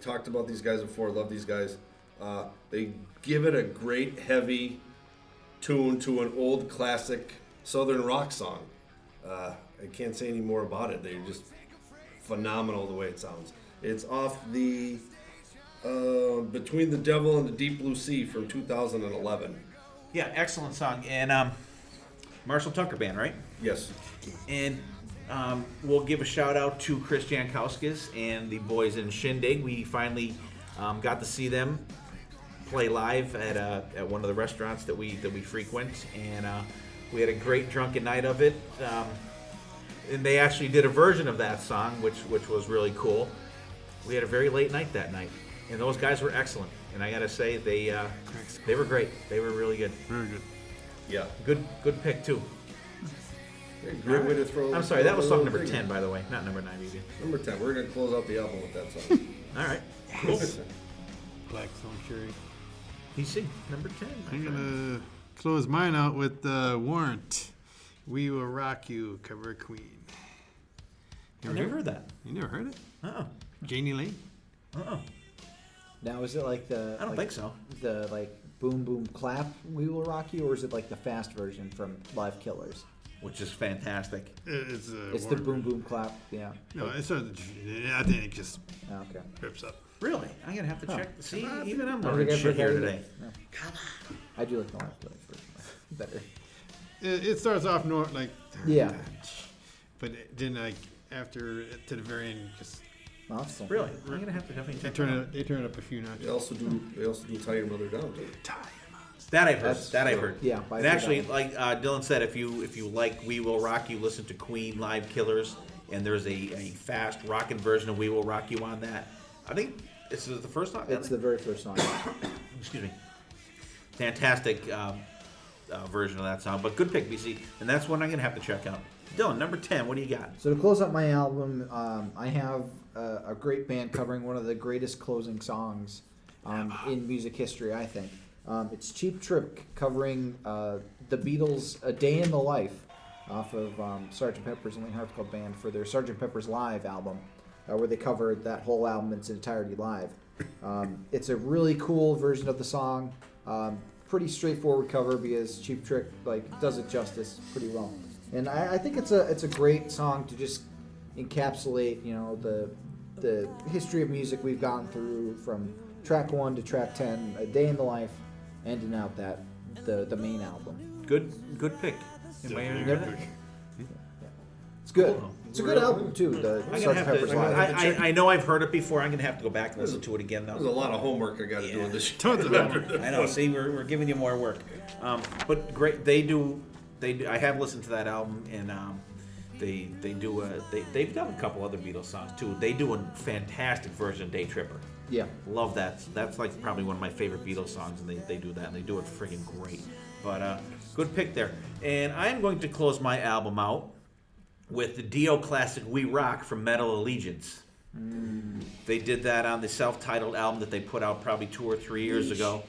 talked about these guys before. Love these guys. They give it a great, heavy tune to an old classic Southern rock song. I can't say any more about it. They're just phenomenal the way it sounds. It's off the Between the Devil and the Deep Blue Sea from 2011. Yeah, excellent song. And Marshall Tucker Band, right? Yes. And we'll give a shout out to Chris Jankowskis and the boys in Shindig. We finally got to see them play live at one of the restaurants that we frequent, and we had a great drunken night of it. And they actually did a version of that song, which was really cool. We had a very late night that night, and those guys were excellent. And I gotta say, they were great. They were really good. Very good. Yeah. Good pick too. Great way to throw. I'm sorry, that was song throw number a 10, by the way, not number 9, maybe. Number 10. We're gonna close out the album with that song. All right, Cool. Blackstone Cherry. PC number 10. I'm gonna close mine out with Warrant. We Will Rock You, cover Queen. I never heard that. You never heard it? Uh-uh. Janie Lane. Uh-uh. Now, is it like the? I don't think so. The like boom boom clap, "We Will Rock You," or is it like the fast version from Live Killers? Which is fantastic. It's the Warrant boom boom clap. Yeah. No, it's not. I think it just Okay. rips up. Really? I'm going to have to check. See, even I'm I learning think I've shit heard here that today. either. No. I do like the Live Killers version better. It starts off like. Yeah. But then after to the very end, just Awesome. Really? I'm going to have to definitely they check turn that out. it. They turn it up a few notches. They also do Tie Your Mother Down too. That I've heard. That's- I've heard. yeah, by And the actually, way. like Dylan said, if you like We Will Rock You, listen to Queen Live Killers, and there's a fast rockin' version of We Will Rock You on that. I think this is the first song. It's the very first song. Excuse me. Fantastic version of that song, but good pick, BC, and that's one I'm gonna have to check out. Dylan, number 10. What do you got? So to close up my album, I have a great band covering one of the greatest closing songs in music history, I think. It's Cheap Trick covering the Beatles' "A Day in the Life" off of Sgt. Pepper's Lonely Hearts Club Band for their Sgt. Pepper's Live album, where they covered that whole album in its entirety live. It's a really cool version of the song. Pretty straightforward cover because Cheap Trick does it justice pretty well. And I think it's a great song to just encapsulate the history of music we've gone through from track 1 to track 10, A Day in the Life, ending out the main album. Good pick. Anybody hear that? It's good. Cool. It's a good album too. The I'm gonna Sgt. have Pepper's to. Live. I know I've heard it before. I'm gonna have to go back and listen to it again There's a though. lot of homework I got to do in this. Tons of homework. I know. See, we're giving you more work. But great. They do. I have listened to that album, and they've done a couple other Beatles songs too. They do a fantastic version of Day Tripper. Yeah. Love that. That's like probably one of my favorite Beatles songs, and they do that, and they do it friggin' great. But good pick there. And I am going to close my album out with the Dio classic "We Rock" from Metal Allegiance. They did that on the self-titled album that they put out probably 2 or 3 years ago.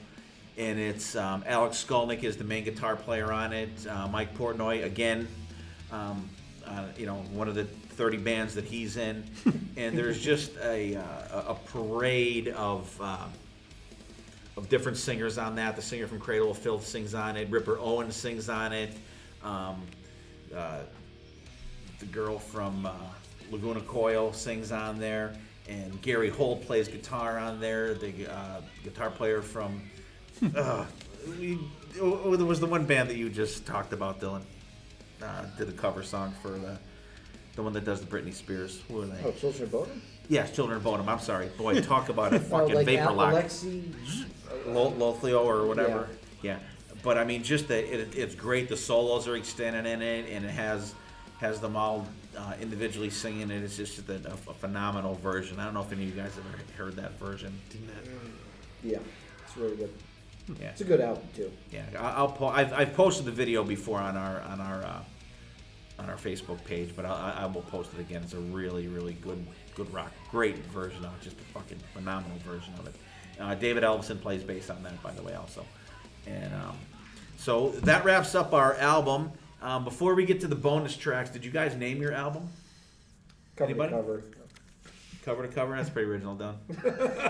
And it's Alex Skolnick is the main guitar player on it. Mike Portnoy, again, one of the 30 bands that he's in. And there's just a parade of different singers on that. The singer from Cradle of Filth sings on it. Ripper Owens sings on it. The girl from Laguna Coil sings on there. And Gary Holt plays guitar on there. The guitar player from... there was the one band that you just talked about, Dylan. Did a cover song for the one that does the Britney Spears. Who are they? Oh, Children of Bodom? Yes, Children of Bodom. I'm sorry. Boy, talk about a fucking like vapor lock. Alexi. Lothio or whatever. Yeah. But I mean, just that it's great. The solos are extended in it, and it has them all individually singing it. It's just a phenomenal version. I don't know if any of you guys have ever heard that version. Yeah, it's really good. Yeah. It's a good album too. Yeah, I've posted the video before on our Facebook page, but I will post it again. It's a really, really good rock, great version of it, just a fucking phenomenal version of it. David Ellefson plays bass on that, by the way, also. And so that wraps up our album. Before we get to the bonus tracks, did you guys name your album? Cover Anybody? to cover. Cover to cover? That's pretty original, done.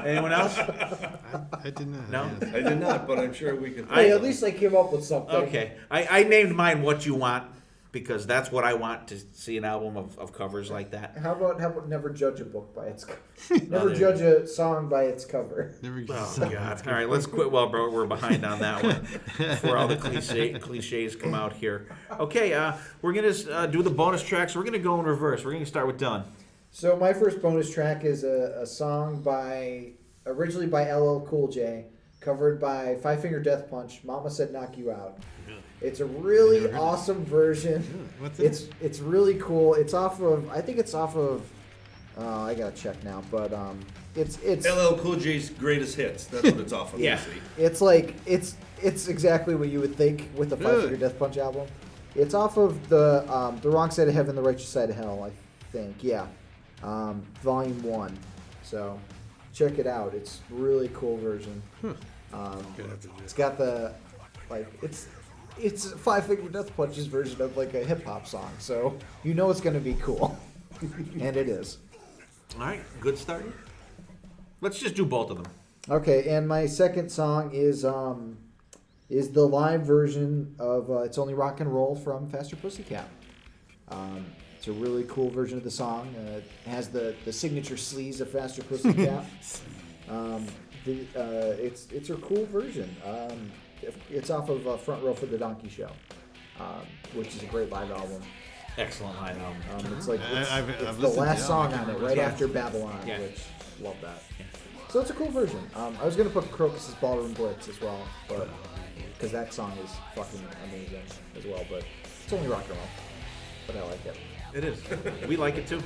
Anyone else? I did not. No? Yes. I did not, but I'm sure we could. Hey, at least I came up with something. Okay. I named mine What You Want. because that's what I want to see, an album of covers like that. How about never judge a book by its cover? Never judge a song by its cover. Oh, God. All right, let's quit while we're behind on that one before all the cliches come out here. Okay, we're going to do the bonus tracks. We're going to go in reverse. We're going to start with Dylan. So my first bonus track is a song originally by LL Cool J, covered by Five Finger Death Punch, Mama Said Knock You Out. It's a really awesome version. It's really cool. It's off of, I think it's off of, I gotta check now, but it's LL Cool J's greatest hits. That's what it's off of. Yeah. It's like it's exactly what you would think with the Five Finger Death Punch album. It's off of the Wrong Side of Heaven, the Righteous Side of Hell, I think. Yeah, Volume 1. So check it out. It's a really cool version. It's got the it's Five Finger Death Punch's version of like a hip hop song, so you know it's gonna be cool, and it is. All right, good start. Let's just do both of them. Okay, and my second song is the live version of "It's Only Rock and Roll" from Faster Pussycat. It's a really cool version of the song. It has the signature sleaze of Faster Pussycat. It's a cool version. It's off of Front Row for the Donkey Show, which is a great live album. Excellent live album. It's like I've the listened last to song that. on it, right after Babylon, Yeah. which love that. Yeah. So it's a cool version. I was gonna put Crocus's Ballroom Blitz as well, but because that song is fucking amazing as well. But it's only rock and roll, but I like it. It is. We like it too.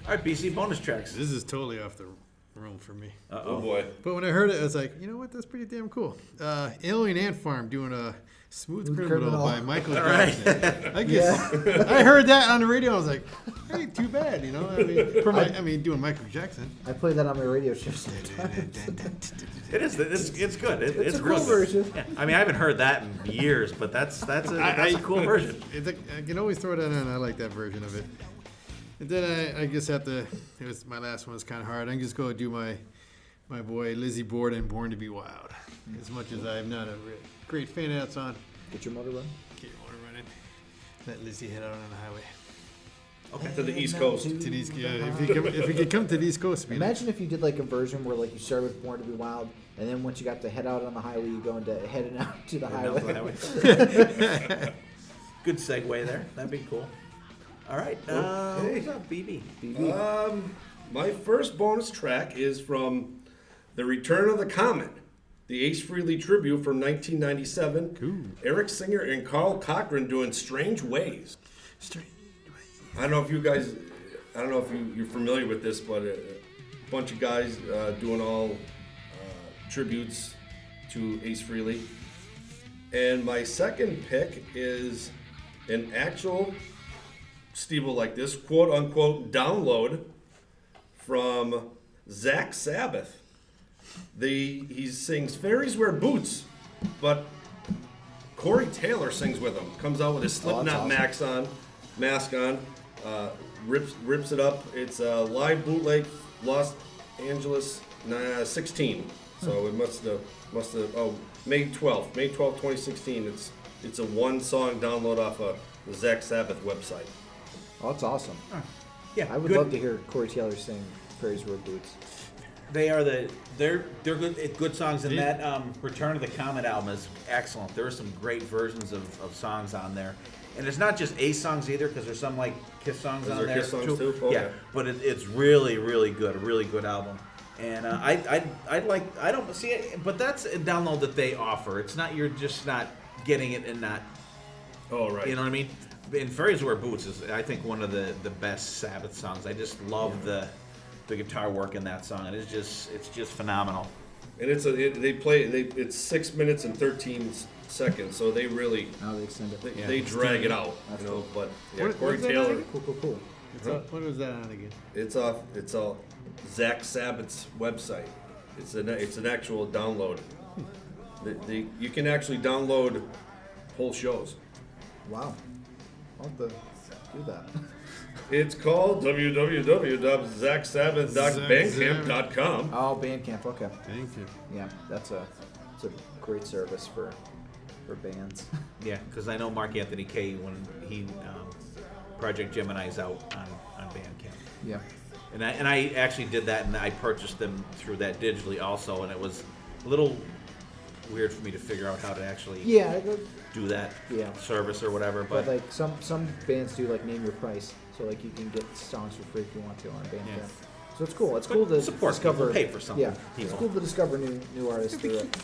All right, BC bonus tracks. This is totally off the room for me. Oh boy. But when I heard it, I was like, you know what? That's pretty damn cool. Alien Ant Farm doing a Smooth Criminal by Michael Jackson. I guess I heard that on the radio. I was like, hey, too bad, you know. I mean, doing Michael Jackson. I play that on my radio show sometimes. It is. It's good. It's a real cool good. version. Yeah. I mean, I haven't heard that in years, but that's a cool version. I can always throw that on. I like that version of it. And then I guess it was my last one was kind of hard. I can just go do my boy Lizzie Borden, Born to Be Wild. As much as I'm not a great fan of that song. Get your motor running. Get your motor running. Let Lizzie head out on the highway. Okay. To the East Coast. To the East, yeah, if he could come to the East Coast. Imagine if you did like a version where like you started with Born to Be Wild, and then once you got to head out on the highway, you go into heading out to the highway. Good segue there. That'd be cool. All right. What's up, BB? My first bonus track is from The Return of the Comet, the Ace Frehley tribute from 1997. Cool. Eric Singer and Carl Cochran doing Strange Ways. I don't know if you're familiar with this, but a bunch of guys doing all tributes to Ace Frehley. And my second pick is an actual, Steve will like this, quote unquote download from Zach Sabbath. He sings Fairies Wear Boots, but Corey Taylor sings with him. Comes out with his Slipknot mask on, rips it up. It's a live bootleg, Los Angeles 16. So it must have May 12th, 2016. It's a one song download off of the Zach Sabbath website. Oh, that's awesome. Yeah, I would love to hear Corey Taylor sing Fairies Wear Boots. They're good songs, and that Return of the Comet album is excellent. There are some great versions of songs on there, and it's not just Ace songs either, because there's some like Kiss songs on there Kiss songs too? Okay. Yeah, but it's really good, a really good album. And I don't see it, but that's a download that they offer. It's not you're just not getting it and not. Oh right. You know what I mean? And Fairies Wear Boots is, I think, one of the best Sabbath songs. I just love the guitar work in that song, and it's just phenomenal. And it's 6 minutes and 13 seconds, so they really They extend it. they drag it out, you know. But yeah, Corey what's that Taylor, on? Cool. What was that on again? it's off Zach Sabbath's website. It's an actual download. You can actually download whole shows. Wow. I'll have to do that. It's called www.zachsabbath.bandcamp.com. Oh, Bandcamp. Okay. Thank you. Yeah, it's a great service for for bands. Yeah, because I know Mark Anthony K when he Project Gemini's out on Bandcamp. Yeah. And I actually did that, and I purchased them through that digitally also, and it was a little weird for me to figure out how to actually do that service or whatever. But like some bands do like name your price, so like you can get songs for free if you want to on Bandcamp. Yeah. So it's cool. It's cool to support discover. People, pay for something. Yeah, it's cool to discover new artists through it.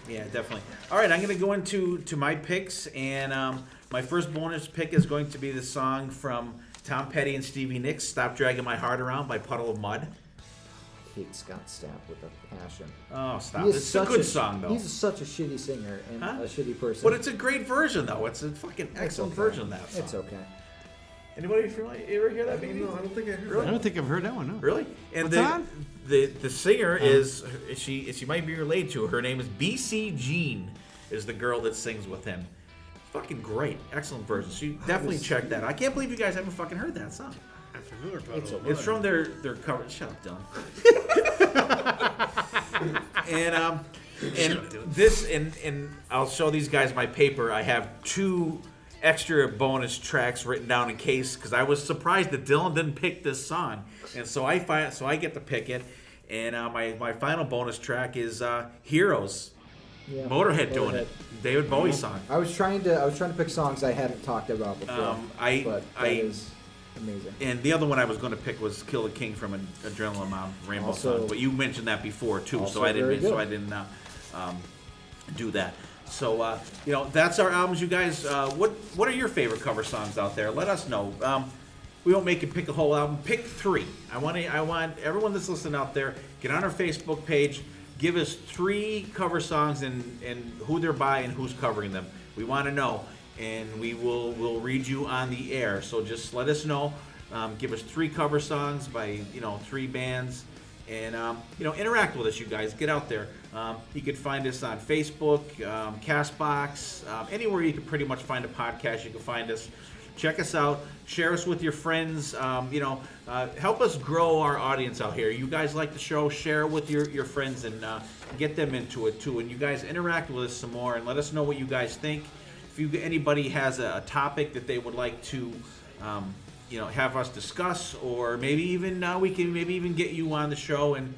Yeah, definitely. All right, I'm going to go into my picks, and my first bonus pick is going to be the song from Tom Petty and Stevie Nicks, "Stop Dragging My Heart Around" by Puddle of Mud. I hate Scott Stapp with a passion. Oh, stop. It's a good song, though. He's such a shitty singer and a shitty person. But it's a great version, though. It's a fucking excellent version of that song. It's okay. Anybody ever hear that, baby? No, I don't think I heard Really? I don't think I've heard that one. No. Really? And What's the singer is she might be related to her. Her name is BC Jean. Is the girl that sings with him. Fucking great, excellent version. So you definitely check that. I can't believe you guys haven't fucking heard that song. I'm familiar with it. It's from their cover. Shut up, Dylan. and this and I'll show these guys my paper. I have 2 extra bonus tracks written down in case, because I was surprised that Dylan didn't pick this song, and so I get to pick it. And my final bonus track is "Heroes." Yeah, Motorhead doing it. David Bowie song. I was trying to pick songs I hadn't talked about before. But that is amazing. And the other one I was going to pick was "Kill the King" from Adrenaline Mountain, Rainbow Song. But you mentioned that before too, so I didn't do that. So that's our albums, you guys. What are your favorite cover songs out there? Let us know. We won't make you pick a whole album. Pick 3. I want everyone that's listening out there, get on our Facebook page. Give us 3 cover songs and who they're by and who's covering them. We want to know, and we'll read you on the air. So just let us know. Give us 3 cover songs by 3 bands, and interact with us, you guys. Get out there. You can find us on Facebook, Castbox, anywhere you can pretty much find a podcast. You can find us. Check us out. Share us with your friends. Help us grow our audience out here. You guys like the show. Share it with your friends and get them into it too. And you guys interact with us some more and let us know what you guys think. If anybody has a topic that they would like to, have us discuss, or maybe even we can maybe even get you on the show and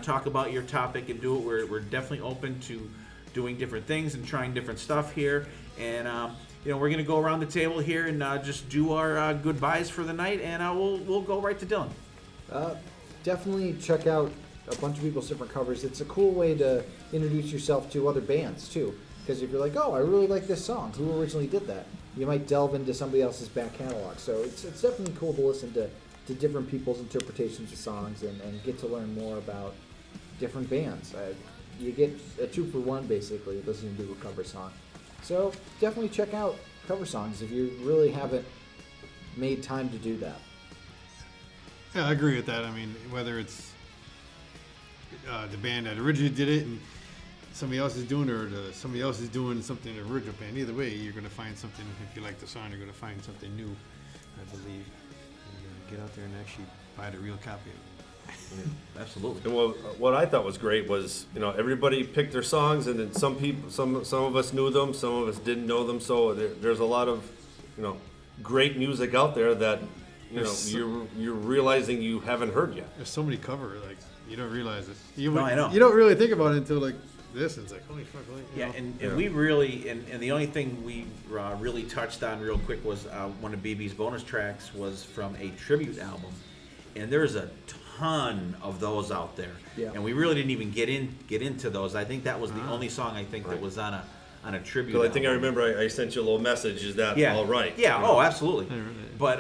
talk about your topic and do it. We're definitely open to doing different things and trying different stuff here. And we're going to go around the table here and just do our goodbyes for the night, and we'll go right to Dylan. Definitely check out a bunch of people's different covers. It's a cool way to introduce yourself to other bands, too. Because if you're like, oh, I really like this song, who originally did that? You might delve into somebody else's back catalog. So it's definitely cool to listen to different people's interpretations of songs and get to learn more about different bands. You get a 2-for-1, basically, listening to a cover song. So definitely check out cover songs if you really haven't made time to do that. Yeah, I agree with that. I mean, whether it's the band that originally did it and somebody else is doing it, or somebody else is doing something in the original band, either way, you're going to find something. If you like the song, you're going to find something new, I believe. And get out there and actually buy the real copy of it. Yeah, absolutely. And what I thought was great was, everybody picked their songs, and then some of us knew them, some of us didn't know them. So there's a lot of, great music out there that, you're realizing you haven't heard yet. There's so many covers, like you don't realize it. I know. You don't really think about it until like this. And it's like, holy fuck. And we really, and the only thing we really touched on real quick was one of BB's bonus tracks was from a tribute album, and there's a ton of those out there. Yeah. And we really didn't even get into those. I think that was the only song that was on a tribute. So I think I remember I sent you a little message. Is that all right? Yeah. Oh, absolutely. But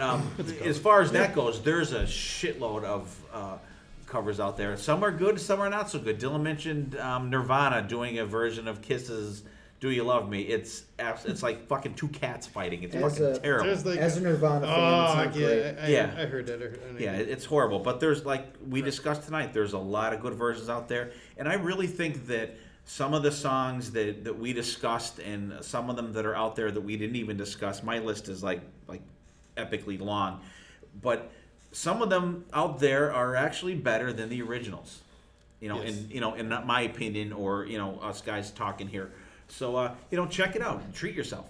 as far as that goes, there's a shitload of covers out there. Some are good, some are not so good. Dylan mentioned Nirvana doing a version of Kiss's "Do You Love Me." It's like fucking 2 cats fighting. It's fucking terrible. As a Nirvana fan, it's not great. I heard that. It's horrible. But there's, like we discussed tonight, there's a lot of good versions out there. And I really think that some of the songs that we discussed and some of them that are out there that we didn't even discuss, my list is like epically long. But some of them out there are actually better than the originals. In my opinion, or us guys talking here. So, check it out and treat yourself.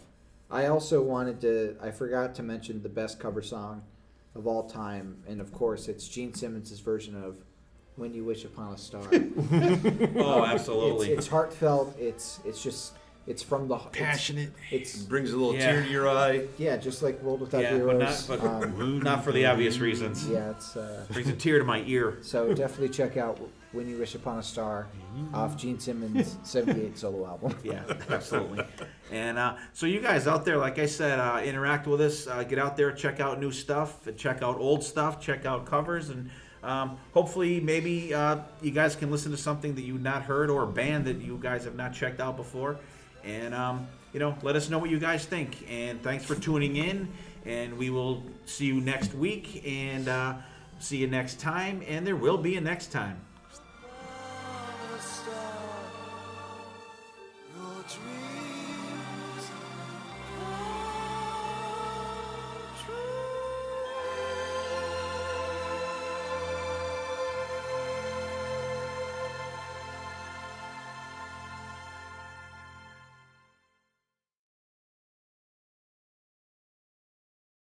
I forgot to mention the best cover song of all time, and of course it's Gene Simmons' version of When You Wish Upon a Star. Oh, absolutely. It's heartfelt, it's from the Passionate. It's Brings a little tear to your eye. yeah, just like World Without Yeah, Heroes. but not for the obvious reasons. Yeah, it's Brings a tear to my ear. so definitely check out When You Wish Upon a Star off Gene Simmons' 78 solo album. Yeah, absolutely. And so you guys out there, like I said, interact with us. Get out there, check out new stuff, check out old stuff, check out covers, and hopefully maybe you guys can listen to something that you've not heard or a band that you guys have not checked out before. And, let us know what you guys think. And thanks for tuning in. And we will see you next week and see you next time. And there will be a next time. Your dream